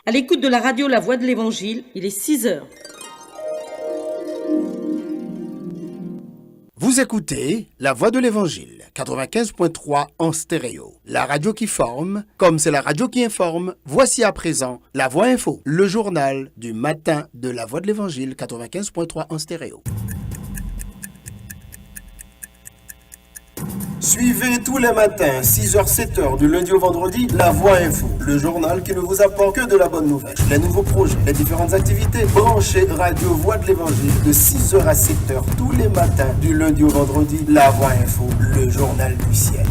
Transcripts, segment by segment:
À l'écoute de la radio La Voix de l'Évangile, il est 6h. Vous écoutez La Voix de l'Évangile, 95.3 en stéréo. La radio qui forme, comme c'est la radio qui informe, voici à présent La Voix Info, le journal du matin de La Voix de l'Évangile, 95.3 en stéréo. Suivez tous les matins, 6h-7h, du lundi au vendredi, La Voix Info, le journal qui ne vous apporte que de la bonne nouvelle. Les nouveaux projets, les différentes activités, branchez Radio Voix de l'Évangile de 6h à 7h tous les matins, du lundi au vendredi, La Voix Info, le journal du ciel.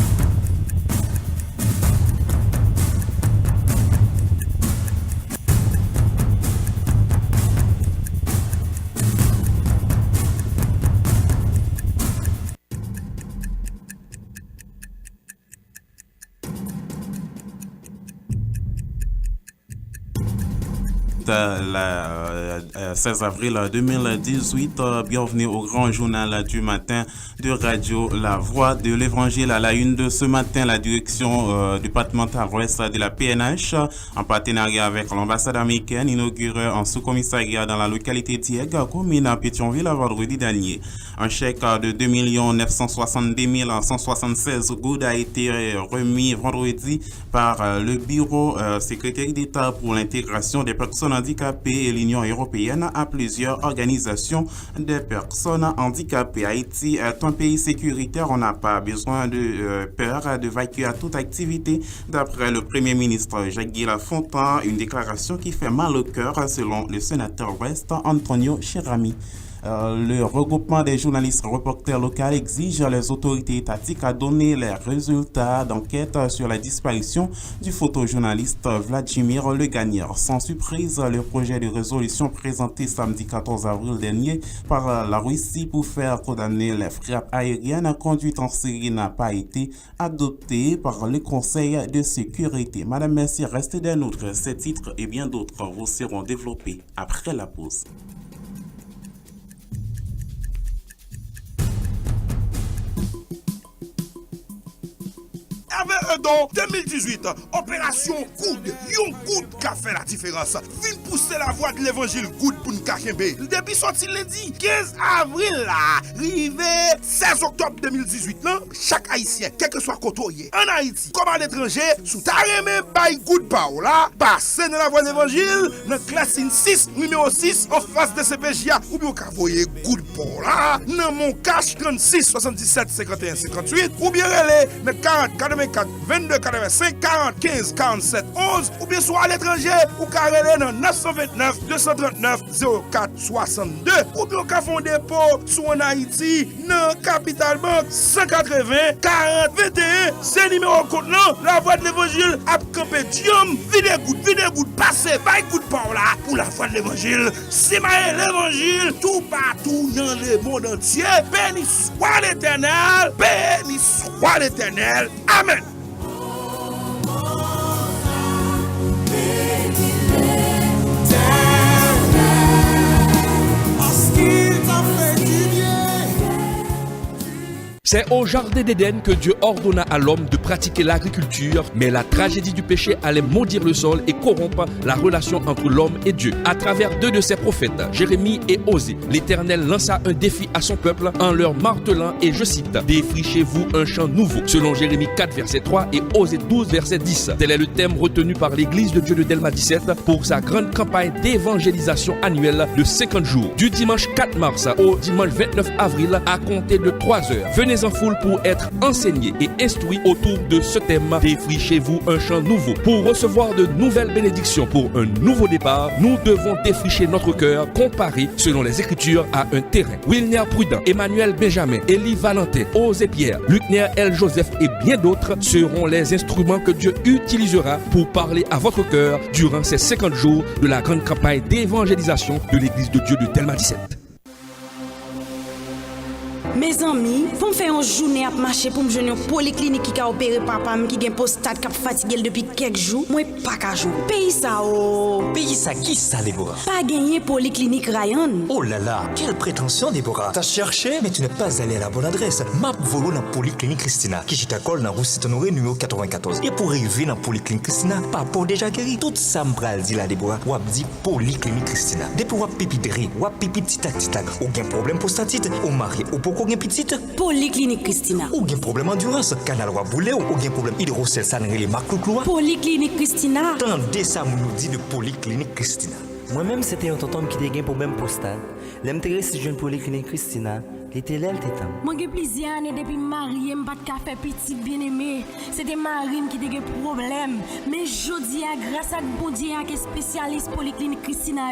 Le 16 avril 2018, bienvenue au grand journal du matin de Radio La Voix de l'Évangile. À la une de ce matin, la direction départementale ouest de la PNH, en partenariat avec l'ambassade américaine, inaugure un sous-commissariat dans la localité d'Iègue, commune à Pétionville, vendredi dernier. Un chèque de 2 962 176 gouttes a été remis vendredi par le bureau secrétaire d'État pour l'intégration des personnes handicapées et l'Union européenne à plusieurs organisations des personnes handicapées. Haïti est un pays sécuritaire, on n'a pas besoin de peur d'évacuer à toute activité, d'après le Premier ministre Jacques Lafontaine, une déclaration qui fait mal au cœur selon le sénateur ouest Antonio Chirami. Le regroupement des journalistes reporters locaux exige les autorités étatiques à donner les résultats d'enquête sur la disparition du photojournaliste Vladimir Le Gagnère. Sans surprise, le projet de résolution présenté samedi 14 avril dernier par la Russie pour faire condamner les frappes aériennes conduites en Syrie n'a pas été adopté par le Conseil de sécurité. Madame, merci, restez des nôtres. Ces titres et bien d'autres vous seront développés après la pause. Avec don 2018, opération Good, yon Good qui a fait la différence. Vin pousser la voix de l'évangile Good pour nous kakembe. Depuis sorti lundi 15 avril là, rivé 16 octobre 2018 là, chaque haïtien, quel que soit côté en Haïti comme à l'étranger, sous ta remè by Good Power là, passe dans la voix de l'évangile, dans classe 6, numéro 6, en face de CPJA, ou bien ka voyer Good Power là, dans mon cash 36 77 51 58, ou bien relé dans 40 84 22 85 40 15 47 11, ou bien soit à l'étranger ou carrelé dans 929 239 04 62, ou bien ka fond dépôt sous en Haïti dans Capital Bank 180 40 21, c'est numéro compte là, la voix de l'évangile a campé diom vide good passer by Good Power là pour la voix de l'évangile, c'est l'évangile tout partout dans le monde entier. Béni soit l'Éternel, béni soit l'Éternel. Amen. C'est au jardin d'Éden que Dieu ordonna à l'homme de pratiquer l'agriculture, mais la tragédie du péché allait maudire le sol et corrompre la relation entre l'homme et Dieu. À travers deux de ses prophètes, Jérémie et Osée, l'Éternel lança un défi à son peuple en leur martelant, et je cite, « Défrichez-vous un champ nouveau », selon Jérémie 4, verset 3 et Osée 12, verset 10. Tel est le thème retenu par l'Église de Dieu de Delma 17 pour sa grande campagne d'évangélisation annuelle de 50 jours. Du dimanche 4 mars au dimanche 29 avril à compter de 3 heures. Venez en foule pour être enseigné et instruit autour de ce thème. Défrichez-vous un champ nouveau. Pour recevoir de nouvelles bénédictions pour un nouveau départ, nous devons défricher notre cœur, comparé selon les Écritures à un terrain. Wilner Prudent, Emmanuel Benjamin, Élie Valentin, Osée Pierre, Lucner L. Joseph et bien d'autres seront les instruments que Dieu utilisera pour parler à votre cœur durant ces 50 jours de la grande campagne d'évangélisation de l'Église de Dieu de Delma 17. Mes amis, pour me faire une journée à marcher pour me joindre une polyclinique qui a opéré papa qui a un prostate qui a fatigué depuis quelques jours, moi pas qu'à jouer. Pays ça Pays ça qui ça Déborah? Pas gagné polyclinique Ryan. Oh là là, quelle prétention Déborah. T'as cherché mais tu n'es pas allé à la bonne adresse. Map volo dans polyclinique Christina qui est à col dans rue Saint-Honoré numéro 94. Et pour arriver dans polyclinique Christina, pas pour déjà guéri. Tout ça m'bral dit la Déborah. Ou dit polyclinique Christina. Depuis ou pipidri, ou pipi titac. Aucun problème prostatite, ou mari ou pour qu'on petite. Polyclinique Christina. Aucun problème endurance, canal ou boulé ou aucun problème hydrocèle sanéré les marques cloua. Polyclinique Christina. Tendez ça nous dit de polyclinique Christina. Moi-même, c'était un tonton qui a un problème postal. L'intérêt, si je viens polyclinique Christina, l'été là, t'étais. Moi, j'ai plusieurs années depuis marié, je pas de café petit bien-aimé. C'était Marine qui a des problèmes. Mais je dis, grâce à bon Dieu, qui est spécialiste polyclinique Christina,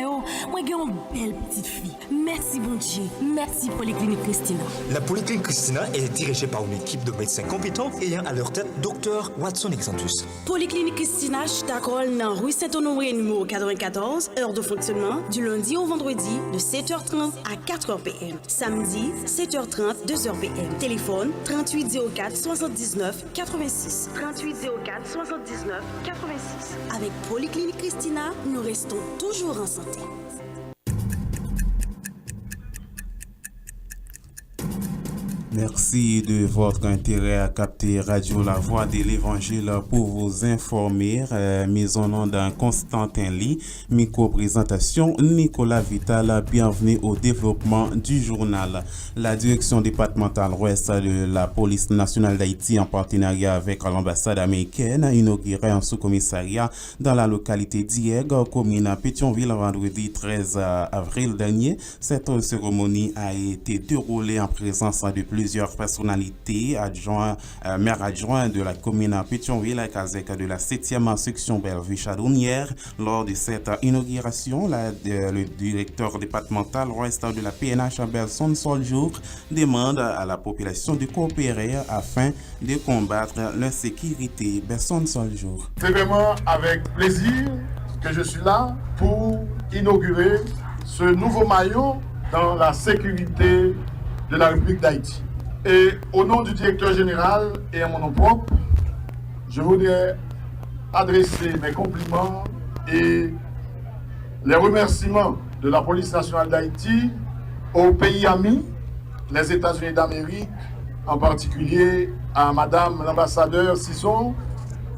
moi, j'ai une belle petite fille. Merci, bon Dieu. Merci, polyclinique Christina. La polyclinique Christina est dirigée par une équipe de médecins compétents ayant à leur tête Dr Watson Exantus. Polyclinique Christina, je t'accorde dans rue Saint-Honoré numéro 94, heure de fonctionnement, du lundi au vendredi, de 7h30 à 4h PM. Samedi, 7h30, 2h PM. Téléphone 3804 79 86. 3804 79 86. Avec Polyclinique Christina, nous restons toujours en santé. Merci de votre intérêt à capter Radio La Voix de l'Évangile pour vous informer. Mise en onde d'un Constantin Lee, micro-présentation Nicolas Vital. Bienvenue au développement du journal. La direction départementale ouest de la police nationale d'Haïti en partenariat avec l'ambassade américaine a inauguré un sous-commissariat dans la localité d'Iègue, commune à Pétionville, vendredi 13 avril dernier. Cette cérémonie a été déroulée en présence de plusieurs personnalités, maire adjoint de la commune à Pétionville, avec de la 7e section Bellevue-Chadonnière. Lors de cette inauguration, le directeur départemental ouest de la PNH, Belson Soljour, demande à la population de coopérer afin de combattre l'insécurité. Belson Soljour. C'est vraiment avec plaisir que je suis là pour inaugurer ce nouveau maillot dans la sécurité de la République d'Haïti. Et au nom du directeur général et à mon nom propre, je voudrais adresser mes compliments et les remerciements de la police nationale d'Haïti aux pays amis, les États-Unis d'Amérique, en particulier à Madame l'ambassadeur Sisson,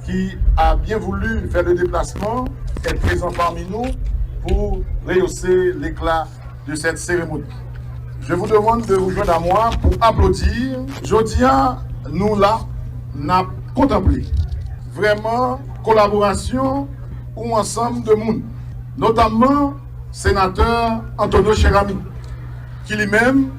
qui a bien voulu faire le déplacement, être présent parmi nous pour rehausser l'éclat de cette cérémonie. Je vous demande de vous joindre à moi pour applaudir. Jodia, nous là, n'a contemplé vraiment collaboration ou ensemble de monde, notamment sénateur Antonio Cherami, qui lui-même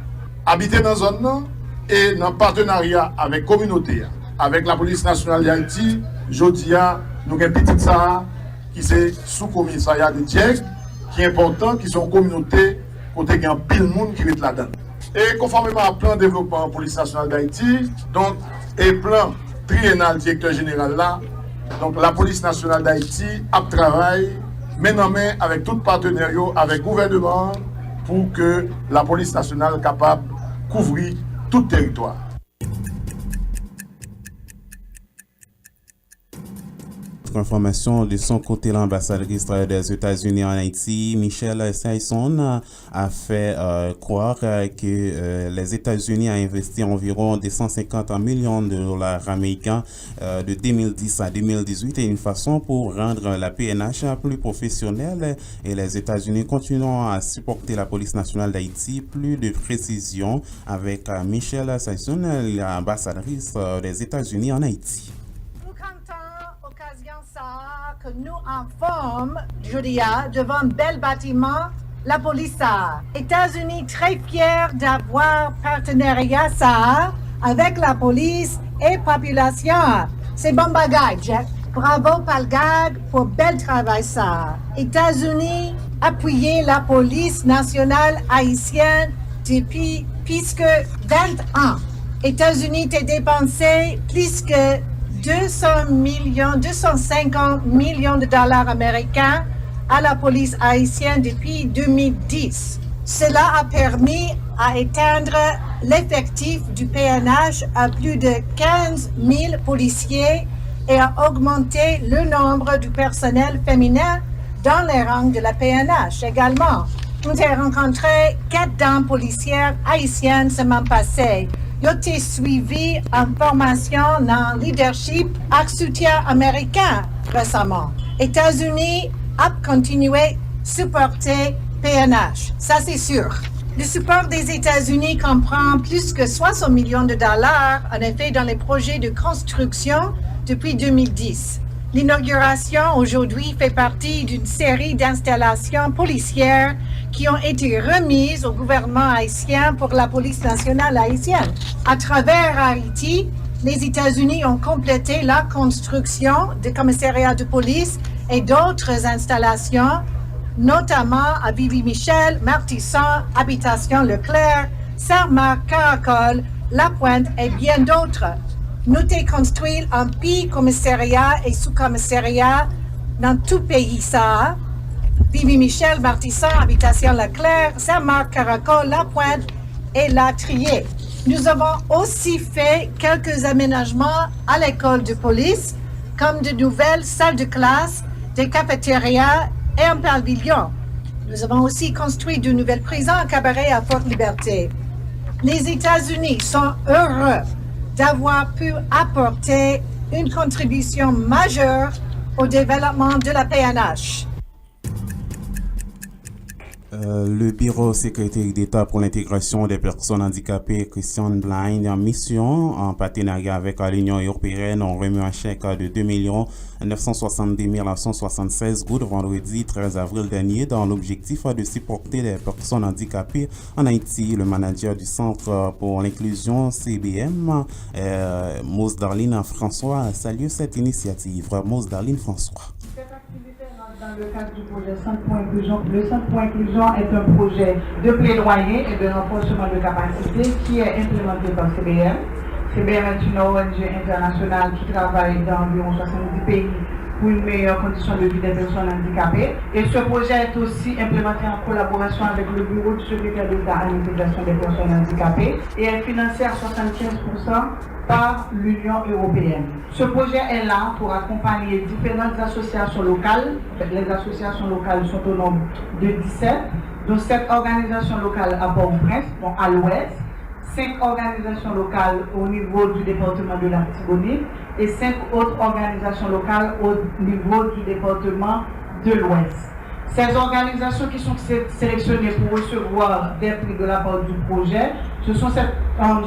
habitait dans la zone et dans partenariat avec la communauté, avec la police nationale d'Haïti. Jodia, nous avons une petite Sahara qui est sous-commissariat de Diègue, qui est important, qui sont communautés côté il y a un pile monde qui est là-dedans. Et conformément au plan de développement police nationale d'Haïti, donc, et plan triennal directeur général là, donc la police nationale d'Haïti a travaillé main en main avec tout partenaire, avec le gouvernement, pour que la police nationale soit capable de couvrir tout le territoire. Information de son côté, l'ambassadrice des États-Unis en Haïti, Michelle Saison, a fait croire que les États-Unis ont investi environ 250 millions de dollars américains de 2010 à 2018 et une façon pour rendre la PNH plus professionnelle et les États-Unis continuent à supporter la police nationale d'Haïti. Plus de précision avec Michelle Saison, l'ambassadrice des États-Unis en Haïti. Que nous en forme, Julia, devant un bel bâtiment, la police ça. États-Unis très fiers d'avoir partenariat ça avec la police et population. C'est bon bagage, Jack. Bravo Palgag pour bel travail ça. États-Unis appuyer la police nationale haïtienne depuis plus que 20 ans. États-Unis t'a dépensé plus que 250 millions de dollars américains à la police haïtienne depuis 2010. Cela a permis à éteindre l'effectif du PNH à plus de 15 000 policiers et a augmenté le nombre du personnel féminin dans les rangs de la PNH également. Nous avons rencontré 4 dames policières haïtiennes semaine passée. Ils ont été suivis en formation dans leadership et soutien américain récemment. États-Unis a continué à supporter PNH, ça c'est sûr. Le support des États-Unis comprend plus que 60 millions de dollars, en effet, dans les projets de construction depuis 2010. L'inauguration aujourd'hui fait partie d'une série d'installations policières qui ont été remises au gouvernement haïtien pour la police nationale haïtienne. À travers Haïti, les États-Unis ont complété la construction des commissariats de police et d'autres installations, notamment à Vivi-Michel, Martissan, Habitation Leclerc, Saint-Marc, Caracol, La Pointe et bien d'autres. Nous avons construit un commissariat et sous-commissariat dans tout le pays, ça. Vivi-Michel, Martissan, Habitation Leclerc, Saint-Marc, Caracol, La Pointe et La Trier. Nous avons aussi fait quelques aménagements à l'école de police, comme de nouvelles salles de classe, des cafétérias et un pavillon. Nous avons aussi construit de nouvelles prisons à Cabaret à Fort-Liberté. Les États-Unis sont heureux d'avoir pu apporter une contribution majeure au développement de la PNH. Le Bureau secrétaire d'État pour l'intégration des personnes handicapées, Christian Blind, en mission en partenariat avec l'Union européenne, ont remis un chèque de 2 970 176 gouttes vendredi 13 avril dernier dans l'objectif de supporter les personnes handicapées en Haïti. Le manager du Centre pour l'inclusion CBM, Mose Darline François, a salué cette initiative. Mose Darline François. Dans le cadre du projet Centre pour Inclusion, le Centre pour Inclusion est un projet de plaidoyer et de renforcement de capacité qui est implémenté par CBM. CBM est une ONG internationale qui travaille dans environ 70 pays pour une meilleure condition de vie des personnes handicapées. Et ce projet est aussi implémenté en collaboration avec le Bureau du secrétaire d'État à l'intégration des personnes handicapées et est financé à 75% par l'Union européenne. Ce projet est là pour accompagner différentes associations locales. Les associations locales sont au nombre de 17, dont 7 organisations locales à Port-au-Prince, à l'ouest, 5 organisations locales au niveau du département de l'Artibonite et 5 autres organisations locales au niveau du département de l'Ouest. Ces organisations qui sont sélectionnées pour recevoir des prix de la part du projet, ce sont ces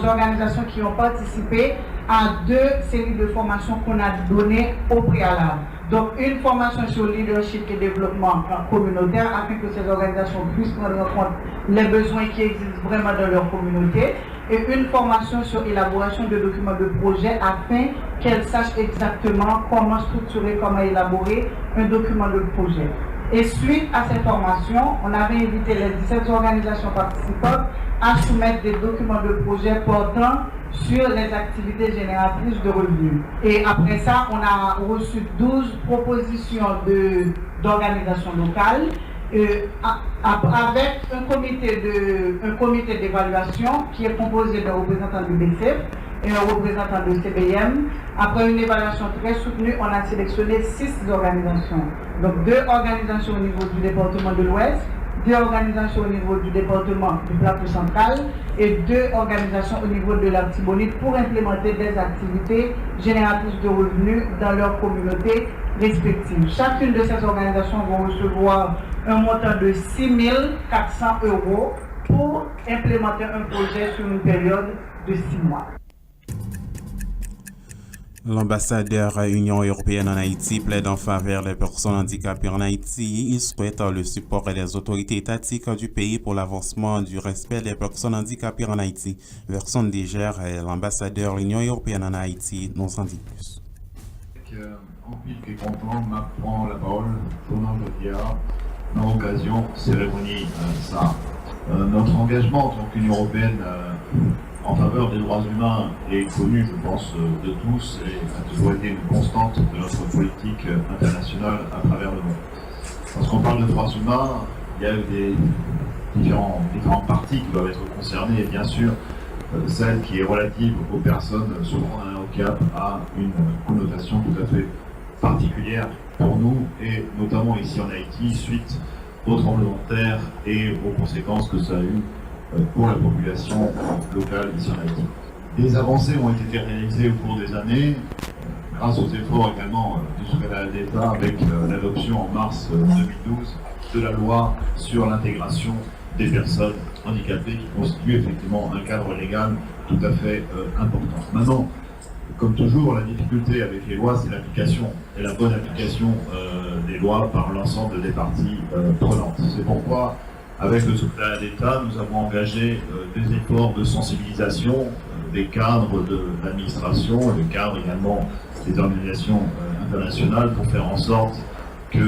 organisations qui ont participé à 2 séries de formations qu'on a données au préalable. Donc une formation sur le leadership et développement communautaire afin que ces organisations puissent prendre en compte les besoins qui existent vraiment dans leur communauté et une formation sur l'élaboration de documents de projet afin qu'elles sachent exactement comment structurer, comment élaborer un document de projet. Et suite à cette formation, on avait invité les 17 organisations participantes à soumettre des documents de projet portant sur les activités génératrices de revenus. Et après ça, on a reçu 12 propositions d'organisations locales avec un comité d'évaluation qui est composé d'un représentant du BCF et un représentant de CBM. Après une évaluation très soutenue, on a sélectionné 6 organisations. Donc 2 organisations au niveau du département de l'Ouest, 2 organisations au niveau du département du Plateau central et 2 organisations au niveau de l'Artibonite pour implémenter des activités génératrices de revenus dans leurs communautés respectives. Chacune de ces organisations va recevoir un montant de 6 400 € pour implémenter un projet sur une période de 6 mois. L'ambassadeur Union européenne en Haïti plaide en faveur des personnes handicapées en Haïti. Il souhaite le support des autorités étatiques du pays pour l'avancement du respect des personnes handicapées en Haïti. Verson Dégère, l'ambassadeur de l'Union européenne en Haïti, nous en dit plus. En plus que content, m'apprend la parole, tournant le diable, dans l'occasion, cérémonie, ça. Notre engagement en tant qu'Union européenne en faveur des droits humains est connu, je pense, de tous et a toujours été une constante de notre politique internationale à travers le monde. Lorsqu'on parle de droits humains, il y a eu des différentes parties qui doivent être concernées et bien sûr, celle qui est relative aux personnes souffrant d'un handicap a une connotation tout à fait particulière pour nous, et notamment ici en Haïti, suite au tremblement de terre et aux conséquences que ça a eu pour la population locale ici en Haïti. Des avancées ont été réalisées au cours des années, grâce aux efforts également du secrétariat d'État avec l'adoption en mars 2012 de la loi sur l'intégration des personnes handicapées qui constitue effectivement un cadre légal tout à fait important. Maintenant, comme toujours, la difficulté avec les lois, c'est l'application et la bonne application des lois par l'ensemble des parties prenantes. C'est pourquoi, avec le secrétariat d'État, nous avons engagé des efforts de sensibilisation des cadres de l'administration, des cadres également des organisations internationales, pour faire en sorte que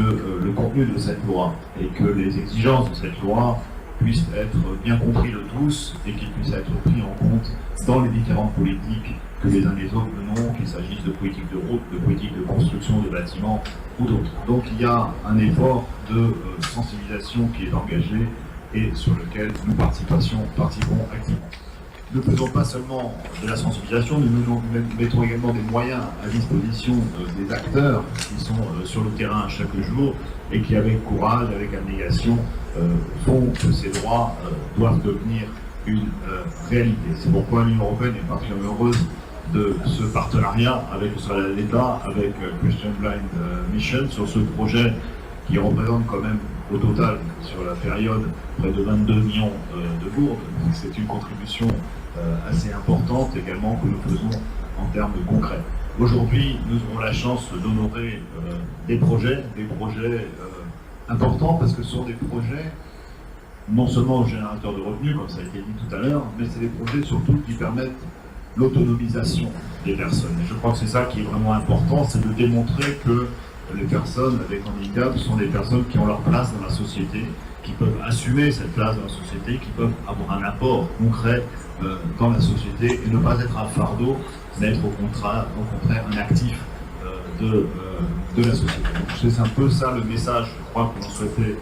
le contenu de cette loi et que les exigences de cette loi puissent être bien compris de tous et qu'ils puissent être pris en compte dans les différentes politiques que les uns les autres menons, qu'il s'agisse de politique de route, de politique de construction de bâtiments ou d'autres. Donc il y a un effort de sensibilisation qui est engagé et sur lequel nous participons activement. Nous ne faisons pas seulement de la sensibilisation, nous mettons également des moyens à disposition des acteurs qui sont sur le terrain chaque jour et qui, avec courage, avec abnégation, font que ces droits doivent devenir une réalité. C'est pourquoi l'Union européenne est particulièrement heureuse de ce partenariat avec le secrétariat d'État, avec Christian Blind Mission, sur ce projet qui représente quand même au total, sur la période, près de 22 millions de gourdes. C'est une contribution assez importante également que nous faisons en termes de concret. Aujourd'hui, nous avons la chance d'honorer des projets importants, parce que ce sont des projets non seulement générateurs de revenus, comme ça a été dit tout à l'heure, mais c'est des projets surtout qui permettent l'autonomisation des personnes. Et je crois que c'est ça qui est vraiment important, c'est de démontrer que les personnes avec handicap sont des personnes qui ont leur place dans la société, qui peuvent assumer cette place dans la société, qui peuvent avoir un apport concret dans la société et ne pas être un fardeau, mais être au contraire un actif de la société. C'est un peu ça le message, je crois, que l'on souhaitait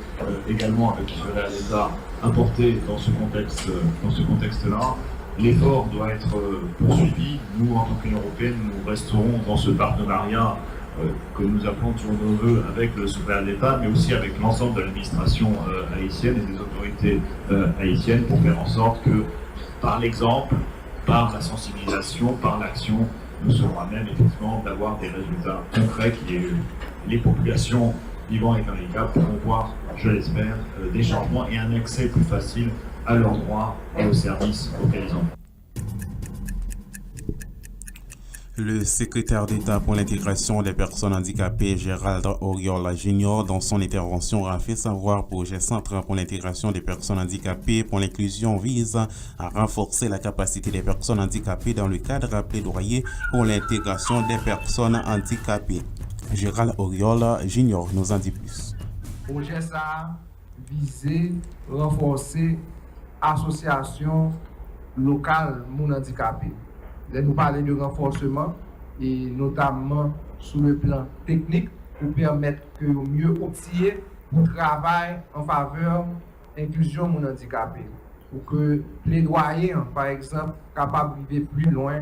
également avec le secrétariat d'État apporter dans ce contexte-là. L'effort doit être poursuivi. Nous, en tant qu'Union européenne, nous resterons dans ce partenariat que nous appelons toujours nos voeux avec le secrétariat d'État, mais aussi avec l'ensemble de l'administration haïtienne et des autorités haïtiennes, pour faire en sorte que, par l'exemple, par la sensibilisation, par l'action, nous serons à même effectivement d'avoir des résultats concrets qui est les populations vivant avec un handicap pourront voir, je l'espère, des changements et un accès plus facile à leurs droits et aux services auxquels ils ont. Le secrétaire d'État pour l'intégration des personnes handicapées, Gérald Auriol Junior, dans son intervention, a fait savoir que le projet Centre pour l'intégration des personnes handicapées pour l'inclusion vise à renforcer la capacité des personnes handicapées dans le cadre plaidoyer pour l'intégration des personnes handicapées. Gérald Auriol Junior nous en dit plus. Le projet ça vise à renforcer l'association locale moun handicapé. Là, nous parlons de renforcement et notamment sur le plan technique pour permettre que mieux outiller le travail en faveur de l'inclusion moun handicapé. Pour que plaidoyer, par exemple, capable d'aller plus loin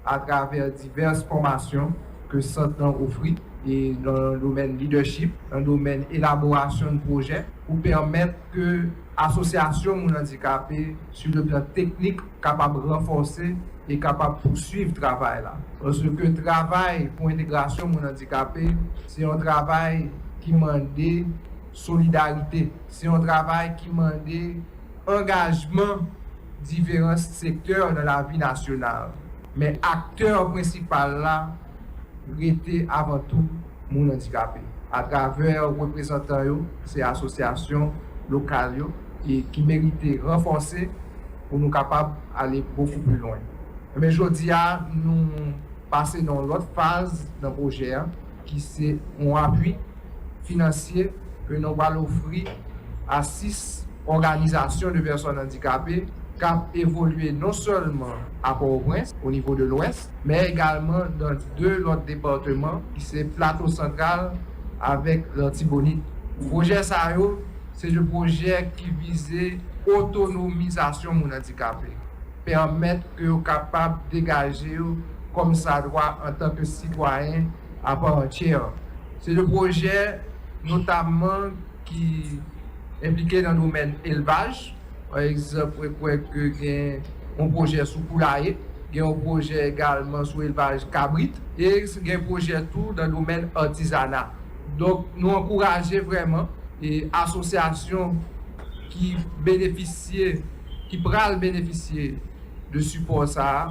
à travers diverses formations que Centre offre et dans le domaine leadership, dans le domaine élaboration de projets, pour permettre que l'association moun handicapé sur le plan technique capable de renforcer et capable de poursuivre le travail là. Parce que le travail pour l'intégration moun handicapé, c'est un travail qui demande solidarité, c'est un travail qui demande engagement différents secteurs de la vie nationale. Mais acteur principal là, était avant tout moun handicapé. À travers les représentants, ces associations locales et qui méritent renforcer pour nous capables d'aller beaucoup plus loin. Mais aujourd'hui, nous passons dans l'autre phase d'un projet qui c'est un appui financier que nous allons offrir à 6 organisations de personnes handicapées qui ont évolué non seulement à Port-au-Prince, au niveau de l'Ouest, mais également dans 2 autres départements, qui c'est Plateau Central avec l'Antibonite. Le projet SAO, c'est le projet qui visait l'autonomisation mon handicapé. permettre que vous capable de dégager comme ça doit en tant que citoyen à part entière. C'est le projet notamment qui est impliqué dans le domaine élevage. Par exemple, il y a un projet sous poulailler, il y a un projet également sur élevage cabrit et il y a un projet tout dans le domaine artisanat. Donc, nous encourageons vraiment les associations qui pourraient bénéficier de support ça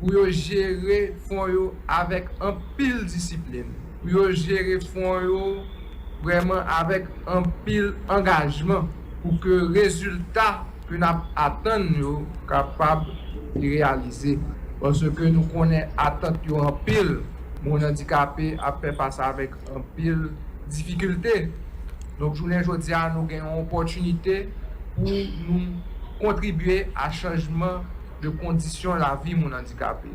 pour gérer fonds avec un pile discipline, pour gérer fonds vraiment avec un pile engagement pour que le résultat que nous attendons capable de réaliser. Parce que nous connaissons attendre un pile, mon handicapé a fait passer avec un pile difficulté. Donc, je veux dire, nous avons une opportunité pour nous contribuer à changement de conditions de la vie de mon handicapé.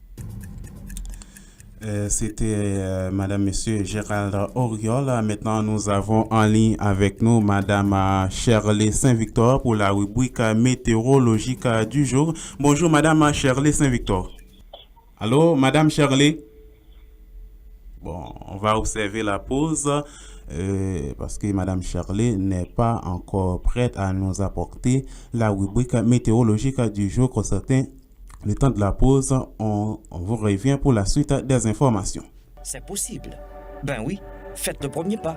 C'était Madame, Monsieur Gérald Auriol. Maintenant, nous avons en ligne avec nous Madame Shirley Saint-Victor pour la rubrique météorologique du jour. Bonjour Madame Shirley Saint-Victor. Allô, Madame Shirley? Bon, on va observer la pause parce que Madame Shirley n'est pas encore prête à nous apporter la rubrique météorologique du jour. Constaté le temps de la pause, on vous revient pour la suite des informations. C'est possible. Ben oui, faites le premier pas.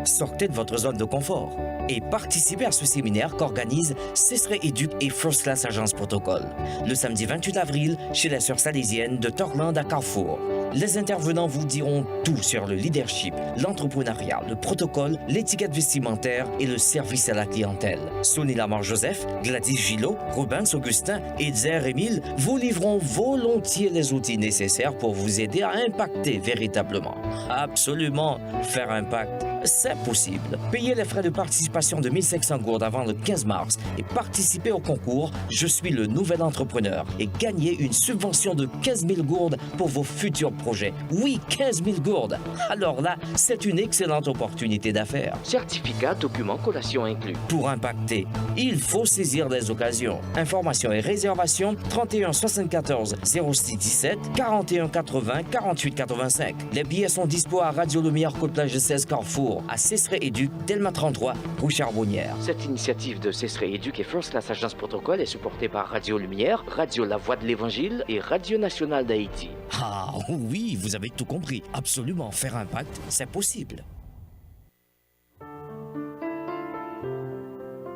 Sortez de votre zone de confort et participez à ce séminaire qu'organisent Cesseret Éduc et First Class Agence Protocole le samedi 28 avril chez les Sœurs Salésiennes de Torland à Carrefour. Les intervenants vous diront tout sur le leadership, l'entrepreneuriat, le protocole, l'étiquette vestimentaire et le service à la clientèle. Sonny Lamar Joseph, Gladys Gillot, Rubens Augustin et Zer Émile vous livreront volontiers les outils nécessaires pour vous aider à impacter véritablement. Absolument, faire impact, c'est possible. Payez les frais de participation de 1500 gourdes avant le 15 mars et participez au concours Je suis le nouvel entrepreneur et gagnez une subvention de 15 000 gourdes pour vos futurs projets. Oui, 15 000 gourdes. Alors là, c'est une excellente opportunité d'affaires. Certificat, documents, collation inclus. Pour impacter, il faut saisir les occasions. Informations et réservations 31 74 06 17 41 80 48 85. Les billets sont dispo à Radio Lumière Côte-Plage 16 Carrefour, à Cesseret Éduc, Delma 33, rue Charbonnière. Cette initiative de Cesseret Éduc et First Class Agence Protocole est supportée par Radio Lumière, Radio La Voix de l'Évangile et Radio Nationale d'Haïti. Ah oui, vous avez tout compris. Absolument, faire impact, c'est possible.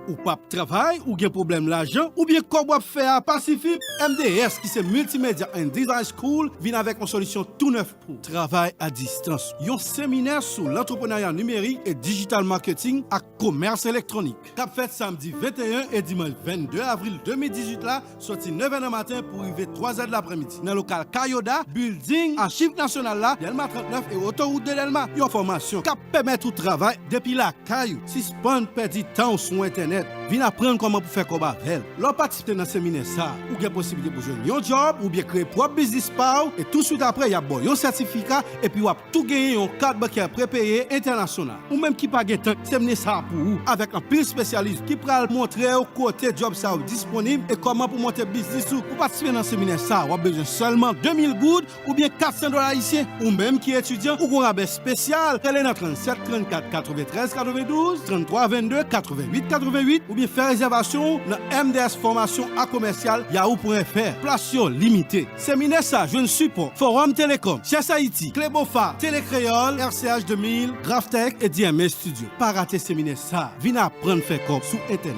Ou pas travail, ou bien problème l'argent, ou bien quoi faire à Pacific, MDS qui c'est Multimedia and Design School vient avec une solution tout neuf pour travail à distance. Un séminaire sur l'entrepreneuriat numérique et digital marketing à commerce électronique. Cap fait samedi 21 et dimanche 22 avril 2018 là, sorti 9h du matin pour arriver 3h de l'après-midi. Dans le local Kayoda, building, archive nationale là, Delma 39 et autoroute de Delma. Une formation qui permet tout travail depuis la Kayou. Si spawn perdit temps sur internet, viens apprendre comment faire comme avec. L'on participe dans ce séminaire ça, ou bien possibilité pour jouer un job, ou bien créer propre business par, et tout de suite après, il y a un certificat, et puis vous avez tout gagné un cadre bancaire prépayé international. Ou même qui pas gagné séminaire ça pour vous, avec un pile spécialiste qui pourra montrer au côté job ça disponible, et comment pour monter business ou pour participer dans ce séminaire ça, vous avez besoin seulement 2000 gouttes, ou bien $400 ici, ou même qui est étudiant, ou un rabais spécial, elle est dans 37 34 93 92, 33 22 88 88, ou bien faire réservation dans MDS Formation à commercial yahoo.fr. Place limitée. Séminaire ça, jeune support. Forum Télécom, Chess Haïti, Clébofa, Télécréole, RCH 2000, Graftech et DMS Studio. Pas rater séminaire ça. Venez apprendre faire comme sur Internet.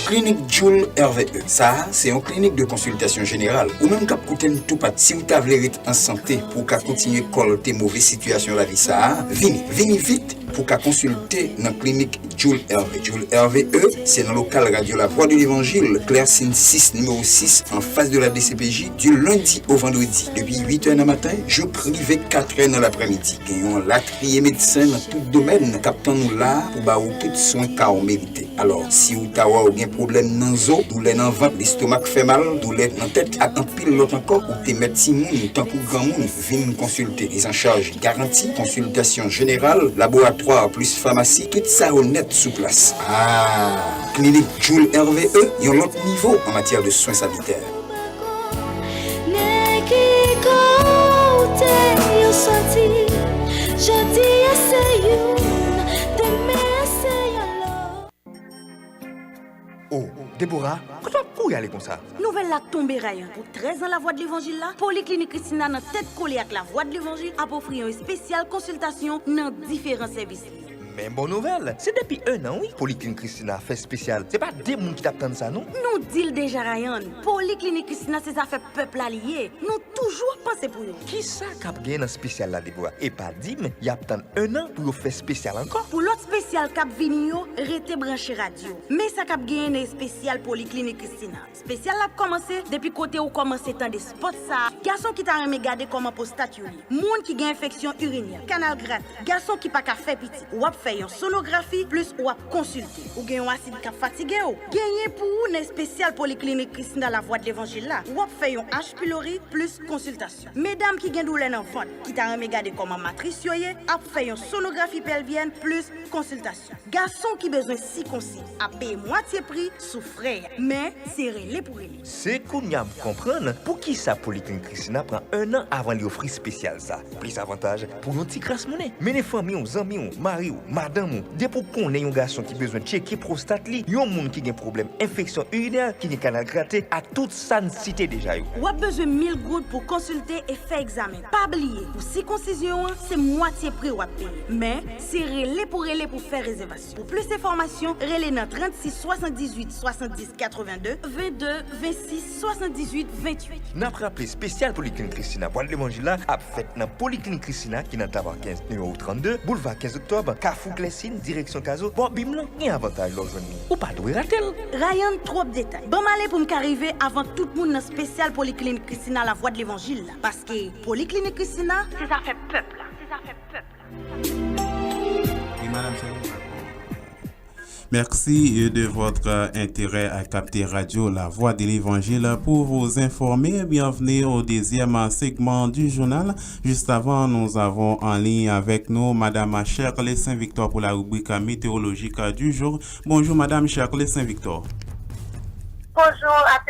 Clinique Jules RVE. Ça, c'est une clinique de consultation générale. Ou même cap coûter tout pas si vous avez en santé pour qu'à continuer à coller mauvaises situations la vie ça. Vini vite. pour qu'à consulter dans la clinique Jules Hervé. Jules Hervé, c'est dans le local radio La Voix de l'Évangile, Claire-Sine 6, numéro 6, en face de la DCPJ, du lundi au vendredi, depuis 8h du matin, jour privé 4h dans l'après-midi. Gagnons latrier médecin dans tout domaine, captant nous là pour baou tout soin qu'a on mérité. Alors, si vous avez un problème dans les os, douleur dans le ventre, l'estomac fait mal, douleur dans la tête, à un pile l'autre encore, ou t'es médecin moun, tant pour grand monde, viens charger. Les en charge garantie, consultation générale, laboratoire plus pharmacie, tout ça honnête sous place. Ah, clinique Jules RVE, il y a un autre niveau en matière de soins sanitaires. Oh, Déborah, pourquoi pour y aller comme ça? Nouvelle la tombée Ryan. Pour 13 ans la voix de l'évangile là, Polyclinique Christina dans tête collée avec la voix de l'évangile a offert une spéciale consultation dans différents services. Mais bonne nouvelle, c'est depuis 1 an, oui. Polyclinique Christina fait spécial. C'est pas des gens qui t'attendent ça, non? Nous disons déjà, Ryan. Polyclinique Christina, c'est ça fait peuple allié. Nous toujours pensé pour nous. Qui ça cap gagne dans spécial là, Déborah? Et pas dit, mais il y a peut-être 1 an pour faire spécial encore. Pour l'autre spécial cap Vinio, rete branché radio. Mais ça cap gagne dans spécial Polyclinique Christina. Spécial a commencé depuis côté où commencé tant de spots ça. Garçon qui t'a regardé comment pour statut. Monde qui gagne infection urinaire, canal gratuit. Garçon qui pas qu'à faire petit. Ou fait une sonographie plus ou consulter. Ou gagne un acide qui fatigué ou. Gagner pour une spéciale Polyclinique Christina la voix de l'évangile là. Ou fait un H pylori plus consultation. Mesdames qui gagne douleur dans ventre, qui t'a regardé comment matrice yoye, a fait une sonographie pelvienne plus consultation. Garçon qui besoin si concis, a payé moitié prix sous frais. Mais c'est relé pour lui. C'est qu'on y a comprendre pour qui ça Polyclinique Christina prend 1 an avant l'offrir spécial ça. Plus avantage pour nos petits grâce monnaie. Mais les familles, aux amis, mari ou madame, dès pour qu'on ait un garçon qui besoin de checker prostate li, yon moun qui a un problème infection urinaire, qui a un canal gratté, à toute ça cité déjà yo. Ou a besoin 1000 gouttes pour consulter et faire examen. Pas oublier, pour circoncision, c'est moitié prix ou à payer. Mais c'est relé pour faire réservation. Pour plus d'informations, relé dans 36 78 70 82 22 26 78 28. N'a rappelé spécial Polyclinique Christina pour l'évangile là a fait dans Polyclinique Christina qui dans Tabar 15 numéro 32 boulevard 15 octobre Carrefour Clessine direction Caso. Bon bim un avantage l'aujourd'hui. Ou pas de rater. Ryan trop de détails. Bon m'aller pour m'arriver avant tout le monde dans spécial Polyclinique Christina la voix de l'évangile là parce que Polyclinique Christina c'est ça fait peuple là. C'est ça fait peuple. Oui, madame, merci de votre intérêt à capter Radio La Voix de l'Évangile pour vous informer. Bienvenue au deuxième segment du journal. Juste avant, nous avons en ligne avec nous Madame Shirley Saint-Victor pour la rubrique météorologique du jour. Bonjour Madame Shirley Saint-Victor. Bonjour à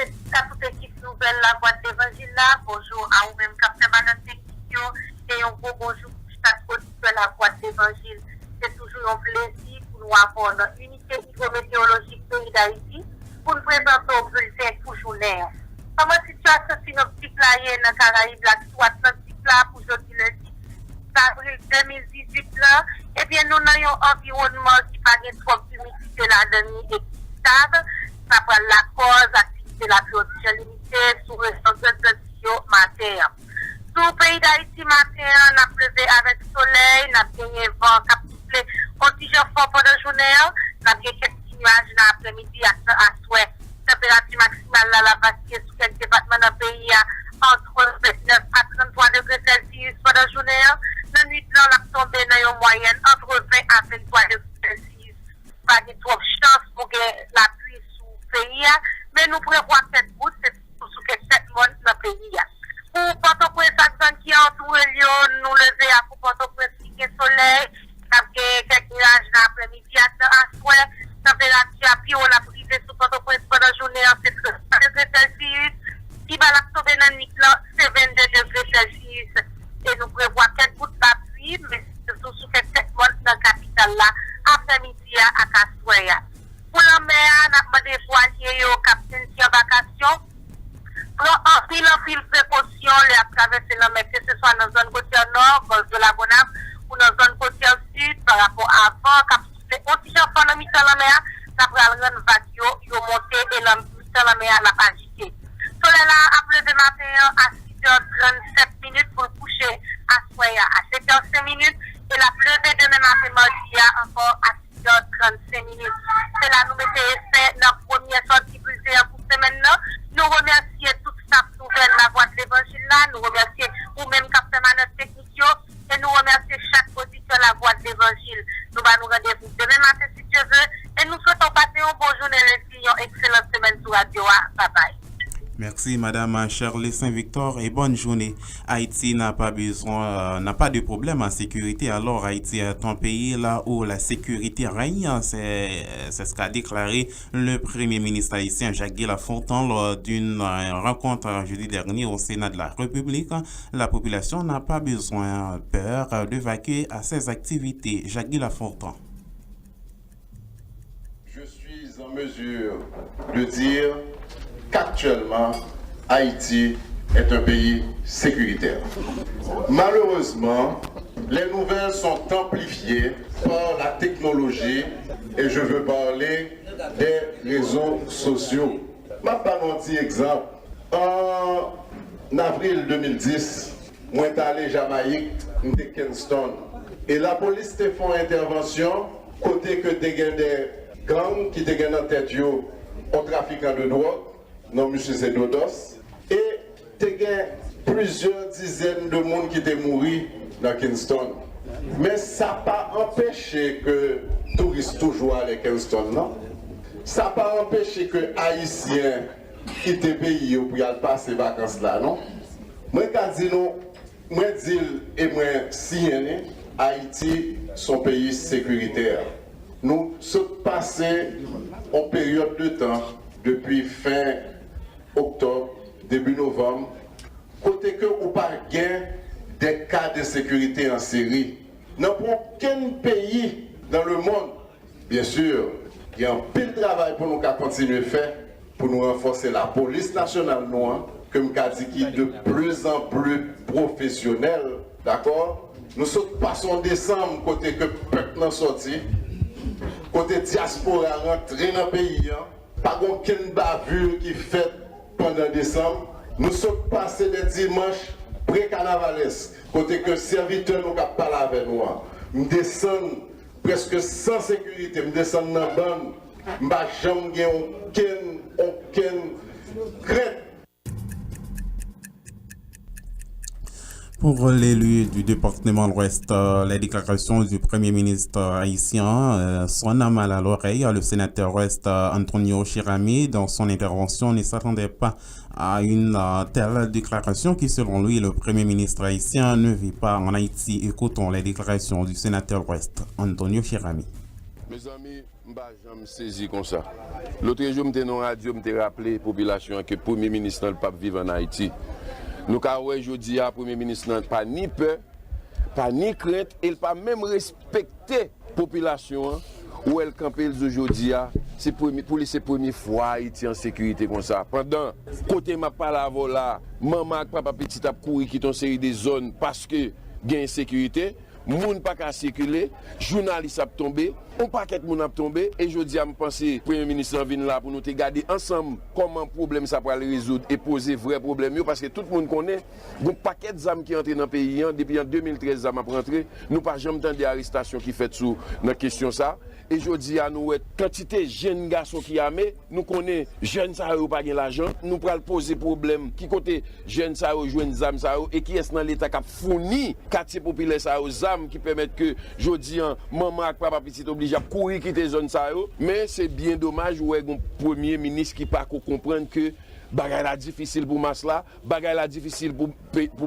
toute l'équipe nouvelle La Voix de l'Évangile. Bonjour à vous-même, Captain Madame Technicio. Et un gros bonjour pour chaque auditeur La Voix de l'Évangile. C'est toujours un plaisir pour nous avoir notre unité hydrométéorologique pays d'Haïti pour nous présenter au bulletin pour journée. Comme la situation synoptique là, dans les Caraïbes, là, sous Atlantique là, pour aujourd'hui lundi avril 2018 là, eh bien, nous avons un environnement qui n'a pas trop d'humidité là-dedans et qui est stable. Ça prend la cause, activité la production limitée, sous le centre de matin. Sous le pays d'Haïti matin, on a pleuvé avec soleil, on a gagné vent, on a soufflé contingent fort pendant la journée, on a gagné quelques nuages dans l'après-midi à souhait. Température maximale là, la vacille sous quelques départements dans le pays entre 29 à 33 degrés Celsius pendant la journée. La nuit, on a tombé dans une moyenne entre 20 à 23 degrés Celsius. Pas de trop chance pour que la pluie sous le pays, mais nous prévoyons cette goutte, c'est sous quelques 7 mois dans le pays. Pour Port-au-Prince, la zone qui entoure Lyon, nous lever à Port-au-Prince qui est soleil, quelques nuages dans l'après-midi à souhait, température à pied, on a privé sous Port-au-Prince pendant la journée, c'est 30 degrés Celsius, qui va la tomber dans la nuit, c'est 22 degrés Celsius, et nous prévoyons quelques gouttes de pluie, mais c'est sous quelques 7 mois dans la capitale là, après-midi à Cassoué. Pour la mer, on a demandé aux voiliers au capitaine qui est en vacation. En fil précaution, à traverser la mer, que ce soit dans la zone côtière nord, golfe de la Gonave, ou dans la zone côtière sud, par rapport à avant, quand c'est aussi enfant dans la mer, ça va rendre vague, ils vont monter et la mer n'a pas agité. Soleil là, a pleuvé matin à 6h37 pour coucher à soir à 7h05 et la pleuvé demain matin mardi Merci Madame Shirley Saint-Victor et bonne journée. Haïti n'a pas de problème en sécurité. Alors Haïti est un pays là où la sécurité règne. C'est ce qu'a déclaré le Premier ministre haïtien Jacques Lafontaine lors d'une rencontre jeudi dernier au Sénat de la République. La population n'a pas peur de vaquer à ses activités. Jacques Lafontaine. Je suis en mesure de dire qu'actuellement, Haïti est un pays sécuritaire. Malheureusement, les nouvelles sont amplifiées par la technologie et je veux parler des réseaux sociaux. Je vais prendre un petit exemple. En avril 2010, moi suis allé à Jamaïque, de Kingston. Et la police a fait une intervention côté que des gangs qui étaient en tête au trafiquant de drogue. Non, monsieur, c'est Dodos. Et il y a plusieurs dizaines de monde qui étaient morts dans Kingston. Mais ça n'a pas empêché que les touristes toujours allaient à Kingston, non? Ça n'a pas empêché que les Haïtiens quittent le pays pour aller passer les vacances là, non? Moi, je dis non, moi, et moi, si Haïti, son pays sécuritaire. Nous sommes passés en période de temps depuis fin octobre, début novembre, côté que ou pas gain des cas de sécurité en série. Dans aucun pays dans le monde, bien sûr, il y a un pile de travail pour nous continuer à faire, pour nous renforcer la police nationale noire, comme je dis, qui est de plus en plus professionnelle, d'accord? Nous sommes passés en décembre, côté que le peuple n'a sorti, côté diaspora rentré dans le pays, pas aucune bavure qui fait pendant décembre. Nous sommes passés des dimanches pré-carnavalesques, côté que serviteurs nous ont parlé avec nous. Nous descendons presque sans sécurité, nous descendons dans la bande, nous n'avons jamais aucune crainte. Pour l'élu du département de l'Ouest, les déclarations du Premier ministre haïtien sonnent mal à l'oreille. Le sénateur Ouest Antonio Chirami, dans son intervention, ne s'attendait pas à une telle déclaration qui, selon lui, le Premier ministre haïtien ne vit pas en Haïti. Écoutons les déclarations du sénateur Ouest Antonio Chirami. Mes amis, je me saisis comme ça. L'autre jour, je me radio, je me rappelé la population que le Premier ministre ne peut pas vivre en Haïti. Nous avons aujourd'hui le Premier ministre n'a pas ni peur, pas ni crainte, il n'a pas même respecté la population où elle campe aujourd'hui. C'est pour la première fois Haïti en sécurité comme ça. Pendant côté ma parole là, maman et papa petit a couru qui ont série des zones parce que il y a insécurité. Moun pas qu'à circuler, journaliste a tombé, on paquet moun a tombé et je dis à me penser Premier ministre vient là pour nous te garder ensemble comment problème ça pour aller résoudre et poser vrai problème parce que tout le monde connaît un paquet d'armes qui entrent dans le pays depuis en 2013 ça m'a rentré, nous pas jamais entendu arrestation qui fait sous dans question ça et je dis à nous quantité jeunes garçons qui armés, nous connaît jeunes ça pas gain l'argent, nous pral poser problème qui côté jeunes ça joindre zam ça et qui est dans l'état qui fourni quartier populaire ça aux qui permettent que jodi maman et papa petit obligé à courir quitter zone ça mais c'est bien dommage ouais un premier ministre qui pas comprendre que bagay la difficile pour masse là bagay la difficile pour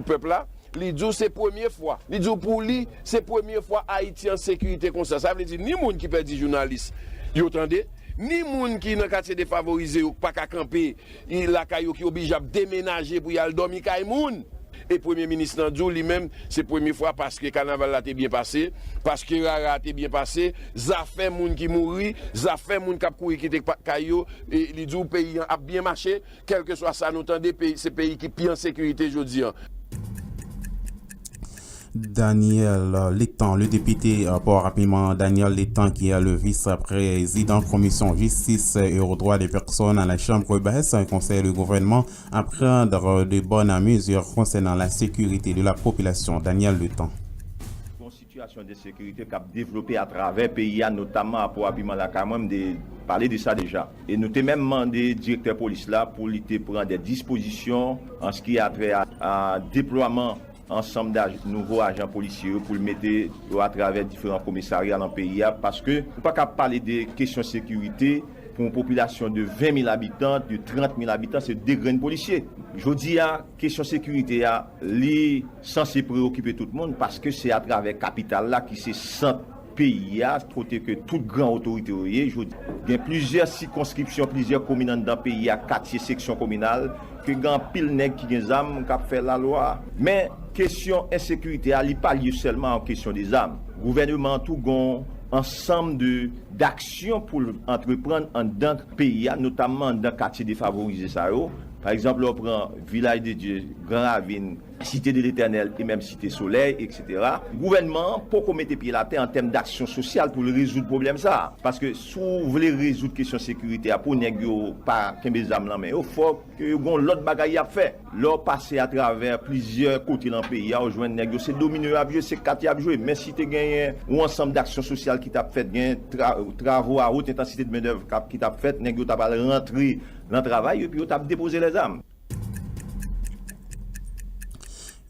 peuple là li dit c'est première fois li dit pour lui c'est première fois Haïti en sécurité comme ça veut dire ni monde qui perd journaliste vous entendez ni moun qui dans quartier défavorisé ou pas qu'à camper la caillou qui obligé à déménager pour y aller dormir kay moun. Et Premier ministre Nandou lui-même, c'est la première fois parce que le carnaval a bien passé, parce que Rara a bien passé, ça fait moun qui mourit, ça fait moun qui a couru qui était caillou, et les deux pays a bien marché, quel que soit ça, nous entendons ces pays qui sont en sécurité aujourd'hui. Daniel Létan, le député, pour rapidement, Daniel Létan, qui est le vice-président commission justice et aux droits des personnes à la Chambre basse, conseille le gouvernement à prendre de bonnes mesures concernant la sécurité de la population. Daniel Létan. Une situation de sécurité qui a développé à travers le pays, notamment pour rapidement la Camam, de parler de ça déjà. Et nous avons même demandé au directeur de police là pour prendre des dispositions en ce qui a trait à déploiement ensemble de nouveaux agents policiers pour le mettre à travers différents commissariats dans le pays parce que on ne peut pas parler de questions de sécurité pour une population de 20 000 habitants, de 30 000 habitants, c'est 2 grains de policiers. Je dis à question sécurité, est censé préoccuper tout le monde parce que c'est à travers la capitale là qui se sent pays, côté que toute grande autorité, il y a plusieurs circonscriptions, plusieurs communes dans le pays, à quartier, section communale, que grand pile nèg qui gen armes qui fait la loi. Mais question insécurité, elle pas lieu seulement en question des armes. Gouvernement tout gon ensemble d'actions pour entreprendre en dans le pays, notamment dans le quartier défavorisé ça. Par exemple, on prend Village de Dieu, Grand Ravine, Cité de l'Éternel et même Cité Soleil, etc. Le gouvernement, pour qu'on mette pied la terre en termes d'action sociale pour résoudre le problème ça. Parce que si vous voulez résoudre la question de sécurité, pour ne pas qu'il y ait des âmes, mais il faut que l'autre bagaille à faire. Là, passer à travers plusieurs côtés dans le pays, à rejoindre les c'est domineux à jouer, c'est quatre à jouer. Mais si tu as gagné un ensemble d'actions sociales qui t'a fait, travaux à haute intensité de main-d'œuvre qui t'a fait, tu as rentré dans le travail et puis tu as déposé les armes.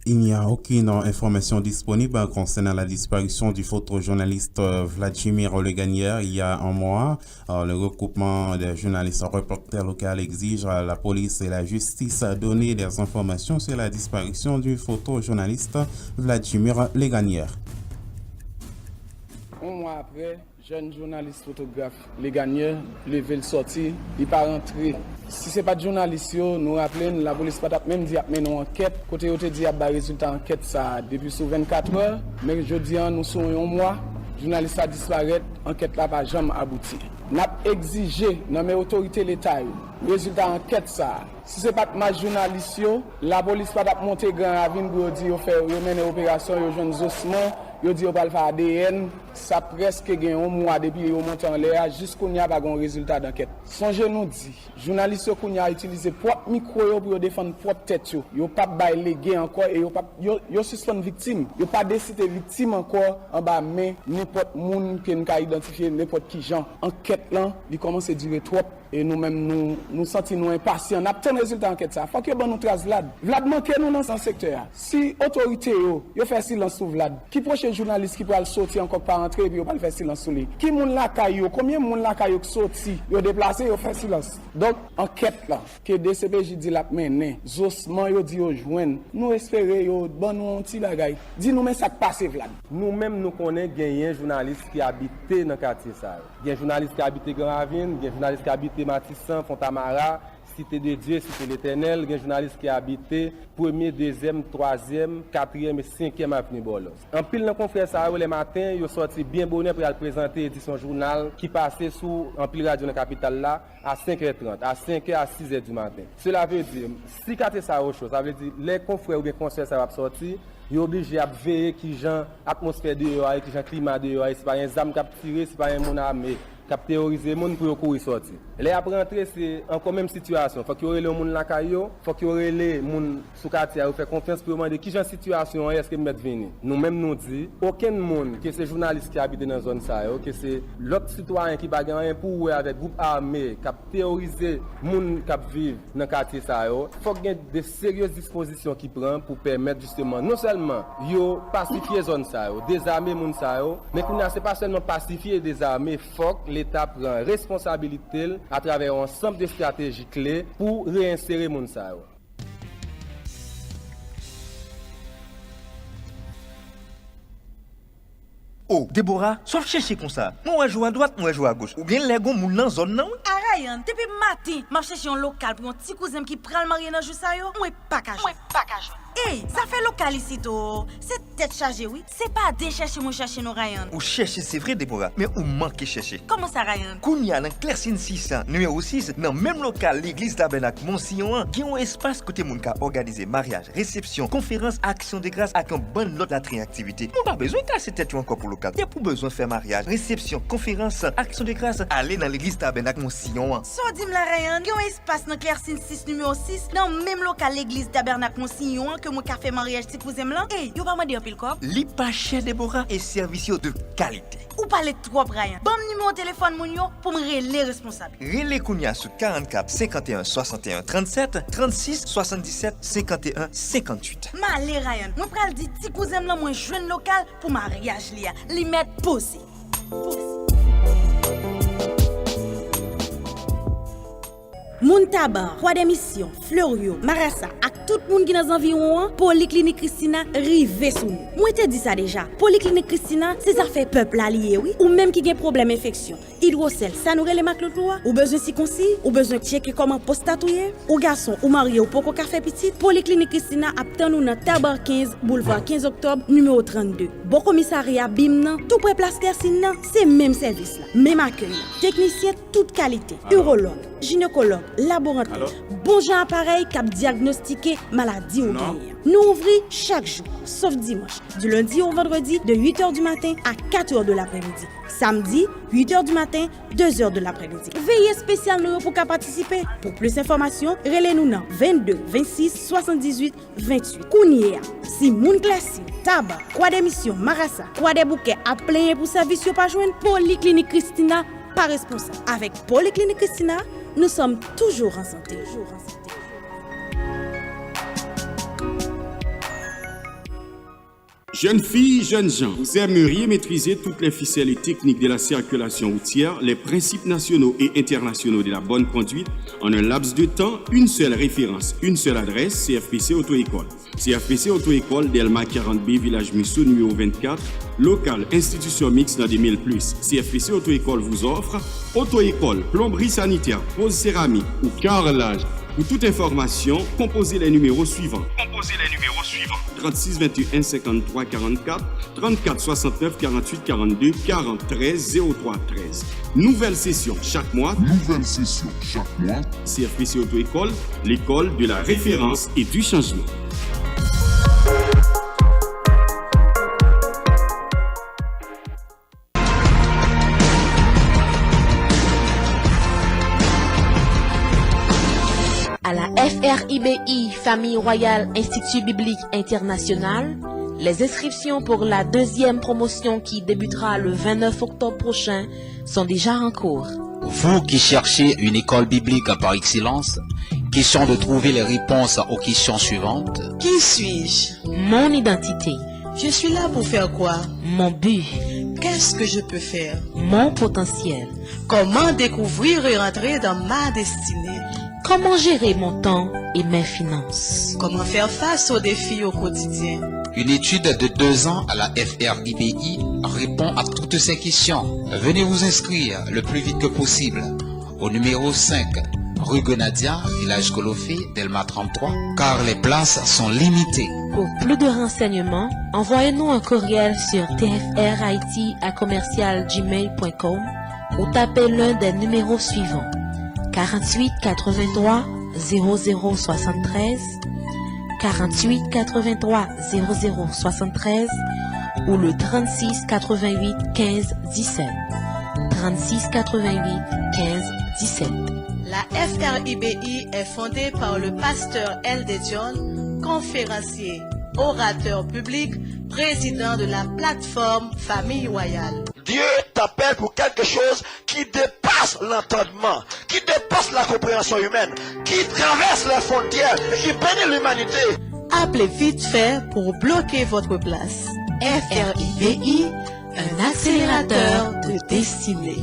Il n'y a aucune information disponible concernant la disparition du photojournaliste Vladimir Leganier il y a un mois. Le regroupement des journalistes reporters locaux exige à la police et la justice à donner des informations sur la disparition du photojournaliste Vladimir Leganier. Un mois après, jeune journaliste photographe Leganier levé le sorti, il pas rentré. Si c'est pas de journaliste, nous rappelons la police pas même dit mais une enquête côté où te dit a résultat enquête ça depuis sous 24 heures, mais jeudi nous sommes un mois, journaliste a disparu, enquête là pas jamais abouti. N'a exigé dans mes autorités l'État résultat enquête ça. Si c'est pas ma journaliste, la police pas monter grand ravine pour dire faire mener opération yo jeune ossements. Yo dit on va faire ADN, ça presque gagne un mois depuis yo monte en l'air jusqu'au n'y a pas un résultat d'enquête. Songez nous dit, journaliste qu'on a utilisé propre micro pour défendre propre tête yo pas bail légué encore et yo suspend victime, yo pas décider victime encore en bas mais n'importe monde qui nous a identifié n'importe qui gens. Enquête là, il commence à durer trop et nous-mêmes nous sentons nous impatients. N'a pas de résultat d'enquête ça. Faut que bon nous trace Vlad. Vlad manque nous dans ce secteur. Si autorité yo fait silence sur Vlad, qui prochain journaliste qui peut sortir encore pas entrer et puis pas faire silence sur lui. Qui moun la caillou, combien moun la caillou qui sorti, yo déplacé, yo fait silence. Donc enquête là que DCPJ dit la mener, Zosman yo dit yo joindre. Nous espérer yo bon nous un petit bagay. Dis nous mais ça passe Vlad. Nous-mêmes nous connaissons gagné journaliste qui habitait dans quartier ça. Il y a journaliste qui habitait Grand Ravine, il y a journaliste qui habitait Matissan, Fontamara, Cité de Dieu, Cité de l'Éternel, il y a journaliste qui habitait 1er, 2e, 3e, 4e et 5e avenue Bolos. En pile dans confrère ça le matin, ils sorti bien bonheur pour présenter édition journal qui passait sous en pile radio dans la capitale là à 5h30, à 5h à 6h du matin. Cela veut dire si quartier ça autre chose, ça veut dire les confrères ou bien conseillers ça va sortir, ils sont obligés à veiller qui genre atmosphère dehors, qui genre climat dehors, c'est pas un zam qui a tiré, c'est pas un mon armé qui a terrorisé monde pour courir sortir. Les après rentrer c'est encore même situation, faut qu'il y ait les monde la caillou, faut qu'il y ait les monde sous quartier ou faire confiance pour demander qui genre situation est-ce que mettre venir. Nous même nous dit aucun monde que c'est journaliste qui habite dans zone ça, que c'est l'autre citoyen qui pas rien pour avec groupe armé qui a terrorisé monde qui vivent dans quartier ça, faut qu'il y ait de sérieuses dispositions qui prend pour permettre justement non seulement yo pacifier zone ça, désarmer monde ça, mais qu'on c'est pas seulement pacifier et désarmer, faut que l'État prend responsabilité à travers un ensemble de stratégies clés pour réinsérer moun sa yo. Oh, Déborah, sauf chercher comme ça. Moi, je joue à droite, moi, je joue à gauche. Ou bien les gars, moun nan zone nan. Ryan, depuis matin, m'a cherché un local pour un petit cousin qui prend le marié dans jou sa yo. Moi pas ka joindre. Hey, ça fait local ici to. C'est tête chargée oui. C'est pas de chercher mon chercher non Ryan. Ou chercher c'est vrai Déborah, mais ou manque chercher. Comment ça Ryan? Kounya dans Clercine 600, numéro 6, dans même local l'église Tabernacle Monsillon, qui ont un espace côté moun ka organiser mariage, réception, conférence, action de grâce avec un bon lot d'attraits activité. Mon pas besoin de casser tête encore pour local. Y a pour besoin de faire mariage, réception, conférence, action de grâce, aller dans l'église Tabernacle Monsillon. So dim la Ryan, y a un espace dans Clercine 6 numéro 6 dans même local l'église Tabernacle Monsillon que mon café mariage ti cousin là. Hey, yo pas mandé un pile quoi? Li pas cher Déborah et service de qualité. Ou parler trop Ryan. Bon numéro téléphone moun yo pour me relayer responsable. Relais Kounia sur 44 51 61 37 36 77 51 58. Malé Ryan, moi pral di ti cousin là moi jeune local pour mariage li mettre posé. Moun Tabar, Croix des Missions, Florio, Marassa, ak tout moun qui dans environ, Polyclinique Christina rive sou nous. Moi te dit ça déjà. Polyclinique Christina, c'est ça fait peuple allié, oui. Ou même qui gen problème infection, hydrocèle, ça nous relè mak l'autre, ou besoin circoncis, ou besoin checker comment postatouyer, ou garçon ou marié ou poko café petit, Polyclinique Christina attend nous dans Tabar 15, boulevard 15 octobre, numéro 32. Bon commissariat BIM nan, tout près place Kersine nan, c'est même service là. Même accueil. Technicien toute qualité, urologue, gynécologue, laborantin, bon genre appareil cap diagnostiquer maladie ou guérir. Nous ouvrons chaque jour, sauf dimanche, du lundi au vendredi de 8h du matin à 4h de l'après-midi. Samedi, 8h du matin, 2h de l'après-midi. Veillez spécial nous pour participer. Pour plus d'informations, relez-nous dans 22 26 78 28. Kounia, si moun classique, tabac, Croix des Missions, Marassa, Croix des Bouquets à plein pour service pas joindre, Polyclinique Christina pas responsable. Avec Polyclinique Christina, nous sommes toujours en santé. Jeunes filles, jeunes gens, vous aimeriez maîtriser toutes les ficelles et techniques de la circulation routière, les principes nationaux et internationaux de la bonne conduite, en un laps de temps, une seule référence, une seule adresse, CFPC Auto-École. CFPC Auto-École, Delma 40B, Village Musso, numéro 24, local, institution mixte dans 2000+. CFPC Auto-École vous offre auto-école, plomberie sanitaire, pose céramique ou carrelage. Pour toute information, composez les numéros suivants. 36 21 53 44, 34 69 48 42, 40 13 03 13. Nouvelle session chaque mois. CFPC Auto-École, l'école de la référence et du changement. À la FRIBI, Famille Royale Institut Biblique International, les inscriptions pour la deuxième promotion qui débutera le 29 octobre prochain sont déjà en cours. Vous qui cherchez une école biblique par excellence, question de trouver les réponses aux questions suivantes. Qui suis-je? Mon identité. Je suis là pour faire quoi? Mon but. Qu'est-ce que je peux faire? Mon potentiel. Comment découvrir et rentrer dans ma destinée? Comment gérer mon temps et mes finances? Comment faire face aux défis au quotidien? Une étude de 2 ans à la FRIBI répond à toutes ces questions. Venez vous inscrire le plus vite que possible au numéro 5, rue Gonadia, village Colofé, Delma 33, car les places sont limitées. Pour plus de renseignements, envoyez-nous un courriel sur tfrit@commercialgmail.com ou tapez l'un des numéros suivants: 48 83 0073, 48 83 0073 ou le 36 88 15 17. 36 88 15 17. La FRIBI est fondée par le pasteur L.D. John, conférencier, orateur public, président de la plateforme Famille Royale. Dieu t'appelle pour quelque chose qui dépasse l'entendement, qui dépasse la compréhension humaine, qui traverse les frontières et qui bénit l'humanité. Appelez vite fait pour bloquer votre place. FRIBI, un accélérateur de destinée.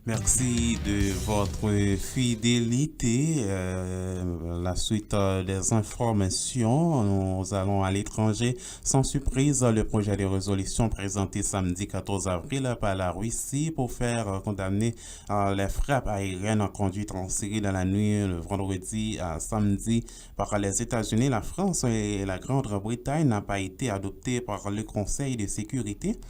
Merci de votre fidélité. La suite des informations, nous allons à l'étranger. Sans surprise, le projet de résolution présenté samedi 14 avril par la Russie pour faire condamner les frappes aériennes conduites en Syrie dans la nuit le vendredi à samedi par les États-Unis, la France et la Grande-Bretagne n'a pas été adopté par le Conseil de sécurité.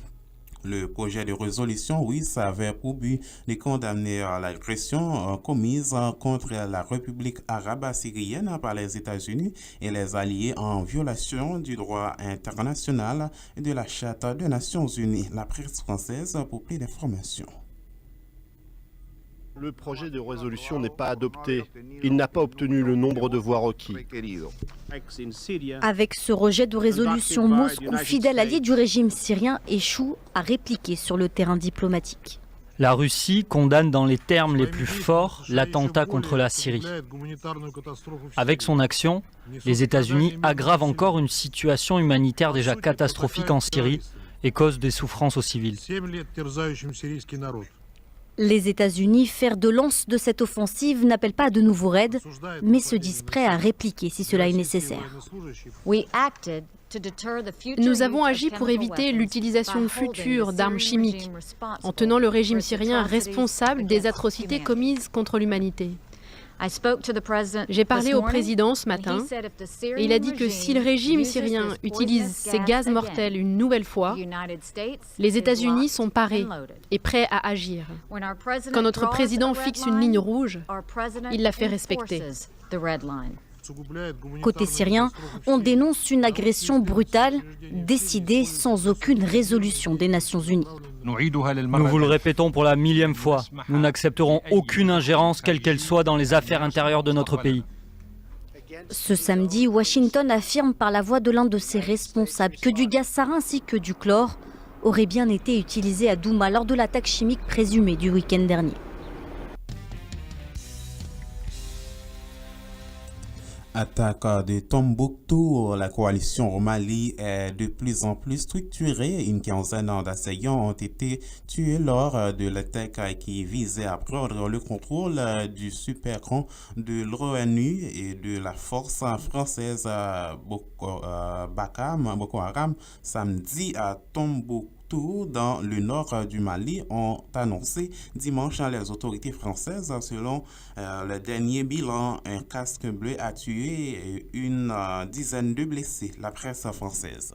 Le projet de résolution, ça avait pour but de condamner l'agression commise contre la République arabe syrienne par les États-Unis et les alliés en violation du droit international et de la Charte des Nations Unies. La presse française pour plus d'informations. Le projet de résolution n'est pas adopté. Il n'a pas obtenu le nombre de voix requis. Avec ce rejet de résolution, Moscou, fidèle allié du régime syrien, échoue à répliquer sur le terrain diplomatique. La Russie condamne dans les termes les plus forts l'attentat contre la Syrie. Avec son action, les États-Unis aggravent encore une situation humanitaire déjà catastrophique en Syrie et causent des souffrances aux civils. Les États-Unis, fer de lance de cette offensive, n'appellent pas à de nouveaux raids, mais se disent prêts à répliquer si cela est nécessaire. Nous avons agi pour éviter l'utilisation future d'armes chimiques, en tenant le régime syrien responsable des atrocités commises contre l'humanité. J'ai parlé au président ce matin et il a dit que si le régime syrien utilise ces gaz mortels une nouvelle fois, les États-Unis sont parés et prêts à agir. Quand notre président fixe une ligne rouge, il la fait respecter. Côté syrien, on dénonce une agression brutale, décidée sans aucune résolution des Nations Unies. Nous vous le répétons pour la 1000e fois, nous n'accepterons aucune ingérence, quelle qu'elle soit, dans les affaires intérieures de notre pays. Ce samedi, Washington affirme par la voix de l'un de ses responsables que du gaz sarin ainsi que du chlore auraient bien été utilisés à Douma lors de l'attaque chimique présumée du week-end dernier. Attaque de Tombouctou, la coalition au Mali est de plus en plus structurée. Une quinzaine d'assaillants ont été tués lors de l'attaque qui visait à prendre le contrôle du super-camp de l'ONU et de la force française Boko Haram samedi à Tombouctou. Dans le nord du Mali ont annoncé dimanche les autorités françaises. Selon le dernier bilan, un casque bleu a tué et une dizaine de blessés. La presse française.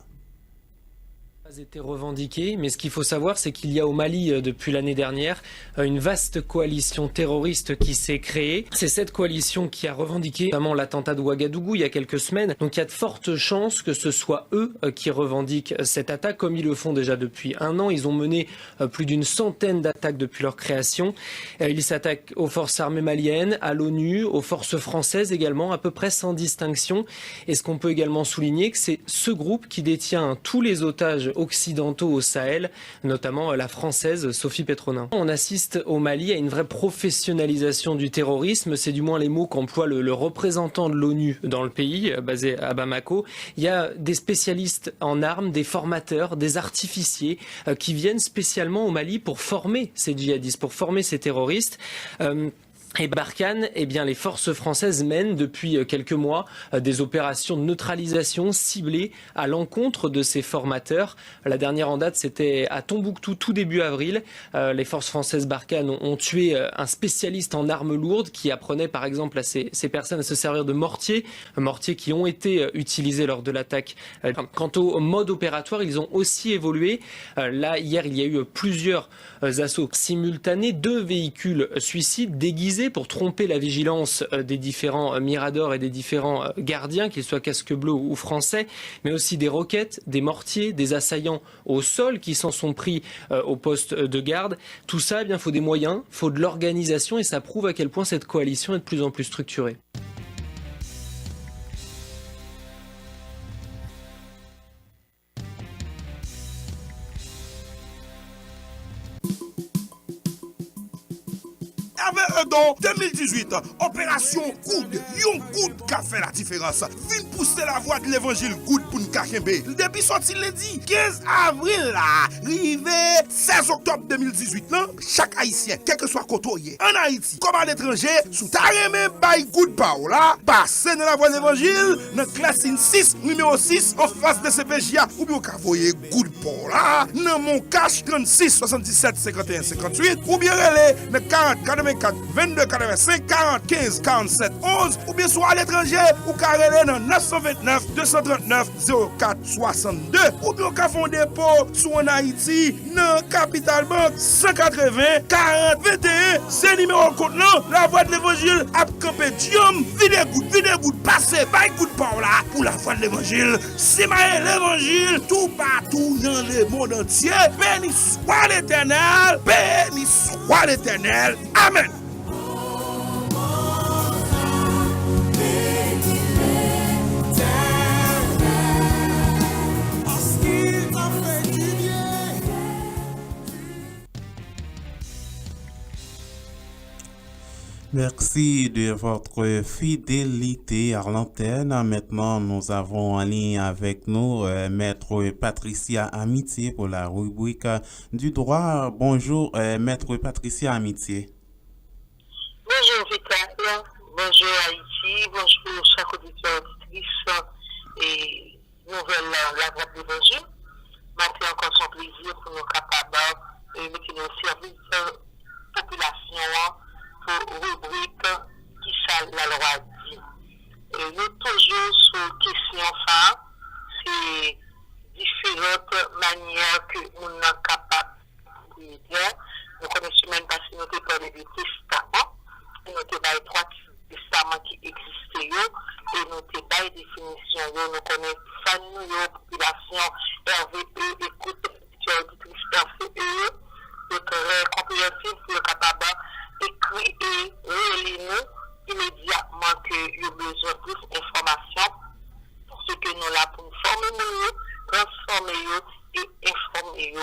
Été revendiqué, mais ce qu'il faut savoir, c'est qu'il y a au Mali, depuis l'année dernière, une vaste coalition terroriste qui s'est créée. C'est cette coalition qui a revendiqué notamment l'attentat de Ouagadougou il y a quelques semaines. Donc il y a de fortes chances que ce soit eux qui revendiquent cette attaque, comme ils le font déjà depuis un an. Ils ont mené plus d'une centaine d'attaques depuis leur création. Ils s'attaquent aux forces armées maliennes, à l'ONU, aux forces françaises également, à peu près sans distinction. Et ce qu'on peut également souligner, que c'est ce groupe qui détient tous les otages occidentaux au Sahel, notamment la française Sophie Petronin. On assiste au Mali à une vraie professionnalisation du terrorisme, c'est du moins les mots qu'emploie le représentant de l'ONU dans le pays, basé à Bamako. Il y a des spécialistes en armes, des formateurs, des artificiers qui viennent spécialement au Mali pour former ces djihadistes, pour former ces terroristes. Et Barkhane, eh bien, les forces françaises mènent depuis quelques mois des opérations de neutralisation ciblées à l'encontre de ces formateurs. La dernière en date, c'était à Tombouctou, tout début avril. Les forces françaises Barkhane ont tué un spécialiste en armes lourdes qui apprenait par exemple à ces personnes à se servir de mortiers qui ont été utilisés lors de l'attaque. Quant au mode opératoire, ils ont aussi évolué. Là, hier, il y a eu plusieurs assauts simultanés, 2 véhicules suicides déguisés pour tromper la vigilance des différents miradors et des différents gardiens, qu'ils soient casque bleu ou français, mais aussi des roquettes, des mortiers, des assaillants au sol qui s'en sont pris au poste de garde. Tout ça, eh bien, faut des moyens, faut de l'organisation et ça prouve à quel point cette coalition est de plus en plus structurée. Dans 2018, opération Good, yon Good qui a fait la différence. Vin pousser la voix de l'évangile Good pour nous kakembe. Depuis sorti lundi 15 avril là, rivé 16 octobre 2018 là, chaque haïtien, quel que soit côté en Haïti comme à l'étranger, sous ta remè by Good Power là, passez dans la voie de l'évangile, dans classe 6, numéro 6, en face de CPJA, ou bien vous voyez Good Power là, dans mon cash 36 77 51 58, ou bien relais dans 40 84 22 85 40 15 47 11 ou bien soit à l'étranger ou carrelé dans 929 239 04 62 ou bien ka fond dépôt sous en Haïti dans Capital Bank 180 40 21 c'est numéro compte là la voix de l'évangile a campé diom vide good passer by Good Power là pour la voix de l'évangile c'est l'évangile tout partout dans le monde entier. Béni soit l'Éternel, béni soit l'Éternel. Amen. Merci de votre fidélité à l'antenne. Maintenant, nous avons en ligne avec nous Maître Patricia Amitié pour la rubrique du droit. Bonjour, Maître Patricia Amitié. Bonjour Vital, bonjour Haïti, bonjour chaque auditeur auditrice et nouvelle la voix de l'Évangile. Maintenant, encore son plaisir pour nous capables de mettre au service de la population pour rubrique qui ça la loi dit. Et nous toujours sur question ça, c'est différentes manières que nous sommes capables de dire. Nous connaissons même parce que nous avons parlé de testament, nous avons trois testaments qui existaient et nous avons des définitions. Nous connaissons famille, population, RVE, écoute, auditrice, RVE, le très compréhensif pour le capable d'écrire et relire immédiatement qu'il y a besoin de plus d'informations pour ce que nous là pour nous former, transformer et informer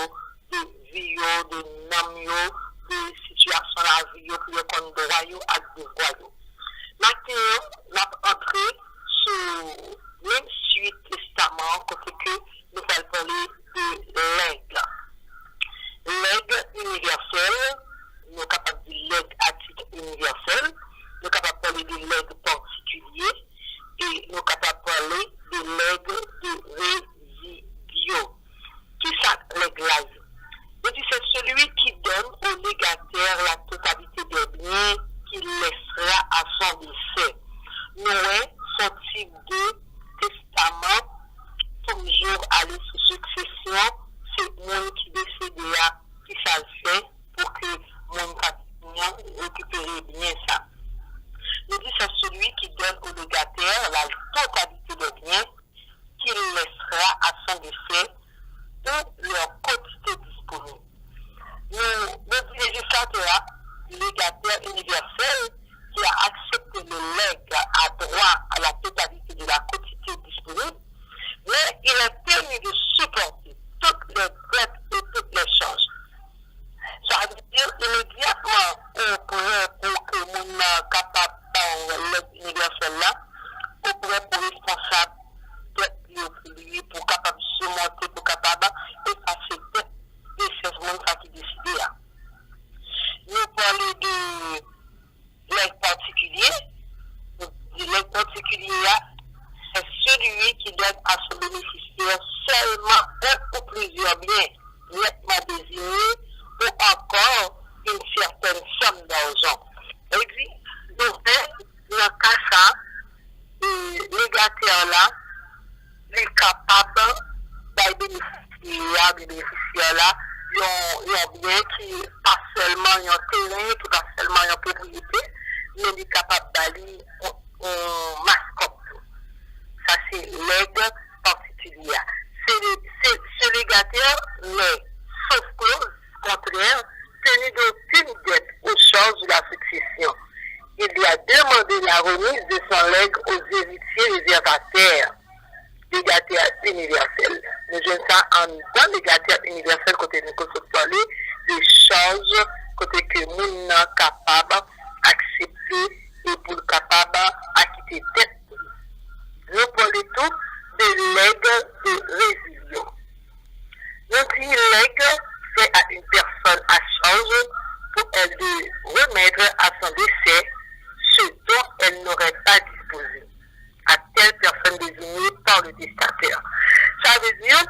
de vie, de nom, de situation la vie, pour le compte de royaume à devoir. Maintenant, nous avons entré sur même suite testament, côté que nous allons parler de l'aigle. L'aigle universel, nous sommes capables de l'aigle à titre universel, nous sommes capables de parler de l'aigle particulier et nous sommes capables de parler de l'aigle de résidio. Qui ça, l'aigle là? C'est celui qui donne au légataire la totalité des biens qu'il laissera à son décès. Noé, son type de testament, toujours aller sous succession, c'est moi qui décide là, qui ça le fait pour que mon patron récupère bien ça. Nous dit c'est celui qui donne au légataire la totalité des biens qu'il laissera à son décès de leur quantité disponible. Le législateur, le légataire universel, qui a accepté le legs à droit à la totalité de la quantité disponible, mais il est permis de supporter toutes les dettes et toutes les charges. Ça veut dire immédiatement, pour que mon capable dans l'aide universelle là, on pourrait pour responsable de pour capable de surmonter, pour capable d'effacer dette et c'est ce monde qui décide là. Nous parlons de l'aide particulier. L'aide particulier, c'est celui qui donne à son bénéficiaire seulement un ou plusieurs biens nettement désignés ou encore une certaine somme d'argent. Et puis, dans le cas ça, le légataire là, il est capable de bénéficiaire là, il y a bien qui pas seulement un terrain, qui pas seulement une propriété, mais il est capable d'aller en mascotte. Ça, c'est l'aide particulière. Ce légataire n'est, sauf clause contraire, tenu d'aucune dette aux charges de la succession. Il doit demander la remise de son legs aux héritiers réservataires. Légataire universel. Nous jouons ça en dans légataire universel côté nous parler des choses côté que nous sommes capables d'accepter et pour capable acquitter dette. Nous parlons tout de legs de résiliation. Notre legs fait à une personne à charge pour elle de remettre à son décès ce dont elle n'aurait pas disposé à telle personne désignée par le testateur. Ça veut dire,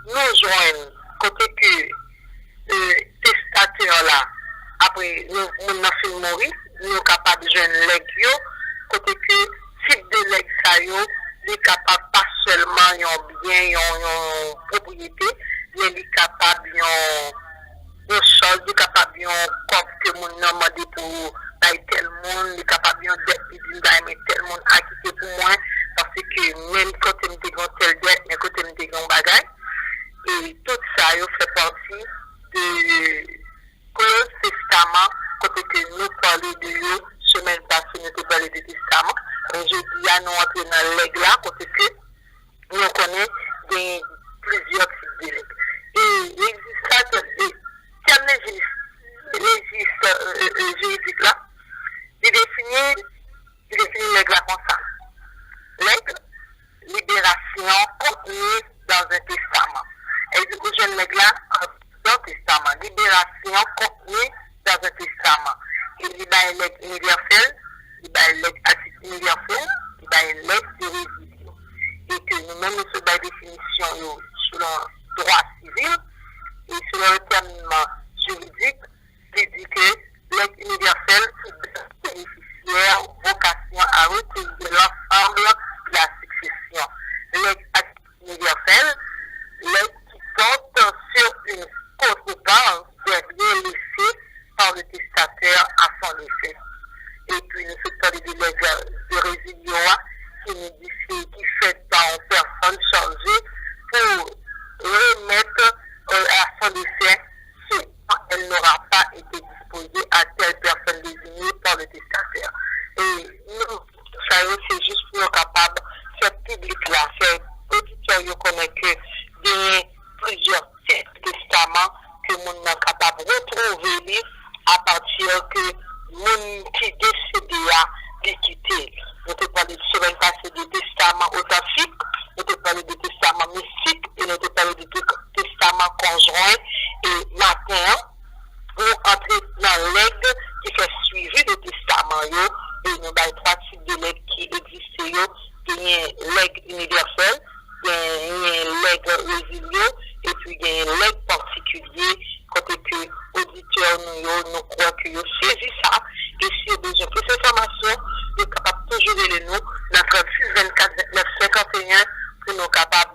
nous joignons, côté que le testateur là, après nous avons mourir, nous sommes capables de joindre l'aigle, côté que type de l'aigle ça y est capable pas seulement un bien, une propriété, mais il est capable de chose, il est capable de corps que nous avons demandé pour tel monde, il est capable de dette, il dit tel monde a quitté pour moi, parce que même quand il me dit telle dette, mais quand il me dit bagage, et tout ça, il fait partie de clause testament, côté que nous parlons de eux, semaine passée, nous avons parlé de testament, et je dis à nous entrer dans l'aigle là, côté que nous connaissons plusieurs types de legs. Et l'existence de quel registre juridique là, il contenu dans un testament. Elle dit que jeune nègre là, dans le testament, libération contenue dans un testament. Il y a une lettre universelle, il y a une lettre article universelle, il y a une lettre de résiliation. Et que nous-mêmes, nous sommes dans la définition selon le droit civil et selon le terminement juridique, qui dit que l'aide universelle, c'est bénéficiaire, vocation à recueillir l'ensemble de la succession. L'aide universelle, l'aide qui porte sur une conséquence des biens laissés par le testateur à son effet. Et puis nous faisons parler de l'aide de résiliation qui nous dit qui fait par une personne chargée pour remettre à son effet ce dont elle n'aura pas été disposée à telle personne désignée par le testateur. Et nous, c'est juste pour nous capables, ce public-là, ces auditeurs, ils connaissent que il y a plusieurs testaments que nous sommes capables de retrouver à partir que nous qui décidons de quitter. Nous te parlé de semaine passée de testaments authentiques, nous te parlé de testaments mystiques et nous te parlé de testaments conjoints. Et maintenant, nous entrons dans l'aide qui fait suivi de testament. Et nous avons trois types de l'aide qui existent. Il y a l'aide universelle, il y a l'aide résiliée et puis il y a l'aide particulière. Côté que auditeurs nous croient que nous saisissons ça. Et si vous avez besoin de plus d'informations, nous sommes capables de toujours de nous dans 36 24 29 51 pour nous capables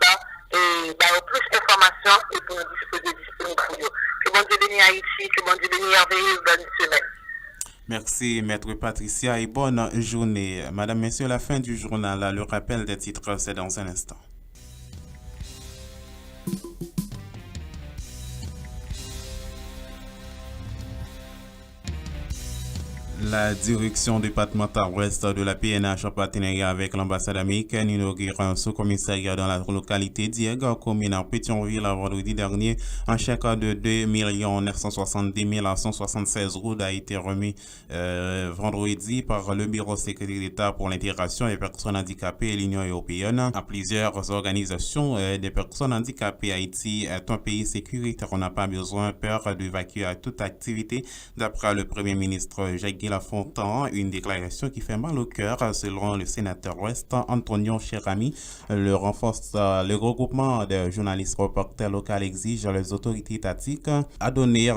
d'avoir plus d'informations et pour nous disposer disponibles pour nous. Que bon Dieu bénisse Haïti, que bon Dieu bénisse merveilleuse bonne semaine. Merci, Maître Patricia, et bonne journée. Madame, Messieurs, la fin du journal, le rappel des titres, c'est dans un instant. La direction départementale ouest de la PNH en partenariat avec l'ambassade américaine inaugure un sous-commissariat dans la localité d'Iègue, commune en Pétionville, vendredi dernier. Un chèque de 2 970 176 roues a été remis vendredi par le Bureau secrétaire d'État pour l'intégration des personnes handicapées et l'Union européenne à plusieurs organisations des personnes handicapées. Haïti est un pays sécuritaire. On n'a pas besoin peur d'évacuer à toute activité, d'après le Premier ministre Jacques Lafontaine, une déclaration qui fait mal au cœur selon le sénateur ouest Antonio Cherami. Le regroupement des journalistes reporters locaux exige les autorités étatiques à donner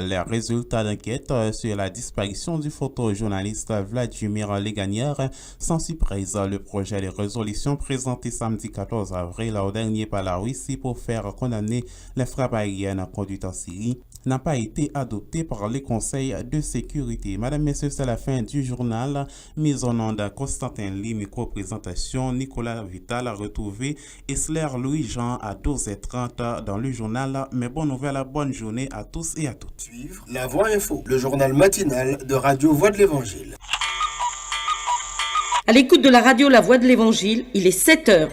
les résultats d'enquête sur la disparition du photojournaliste Vladimir Leganière. Sans surprise, le projet de résolution présenté samedi 14 avril au dernier par la Russie pour faire condamner les frappes aériennes conduites en Syrie n'a pas été adopté par les conseils de sécurité. Madame, Messieurs, c'est la fin du journal. Mise en onde Constantin Lee, micro-présentation Nicolas Vital, retrouvé Esler Louis-Jean à 12h30 dans le journal. Mais bonne nouvelle, bonne journée à tous et à toutes. Suivre La Voix Info, le journal matinal de Radio Voix de l'Évangile. À l'écoute de la radio La Voix de l'Évangile, il est 7h.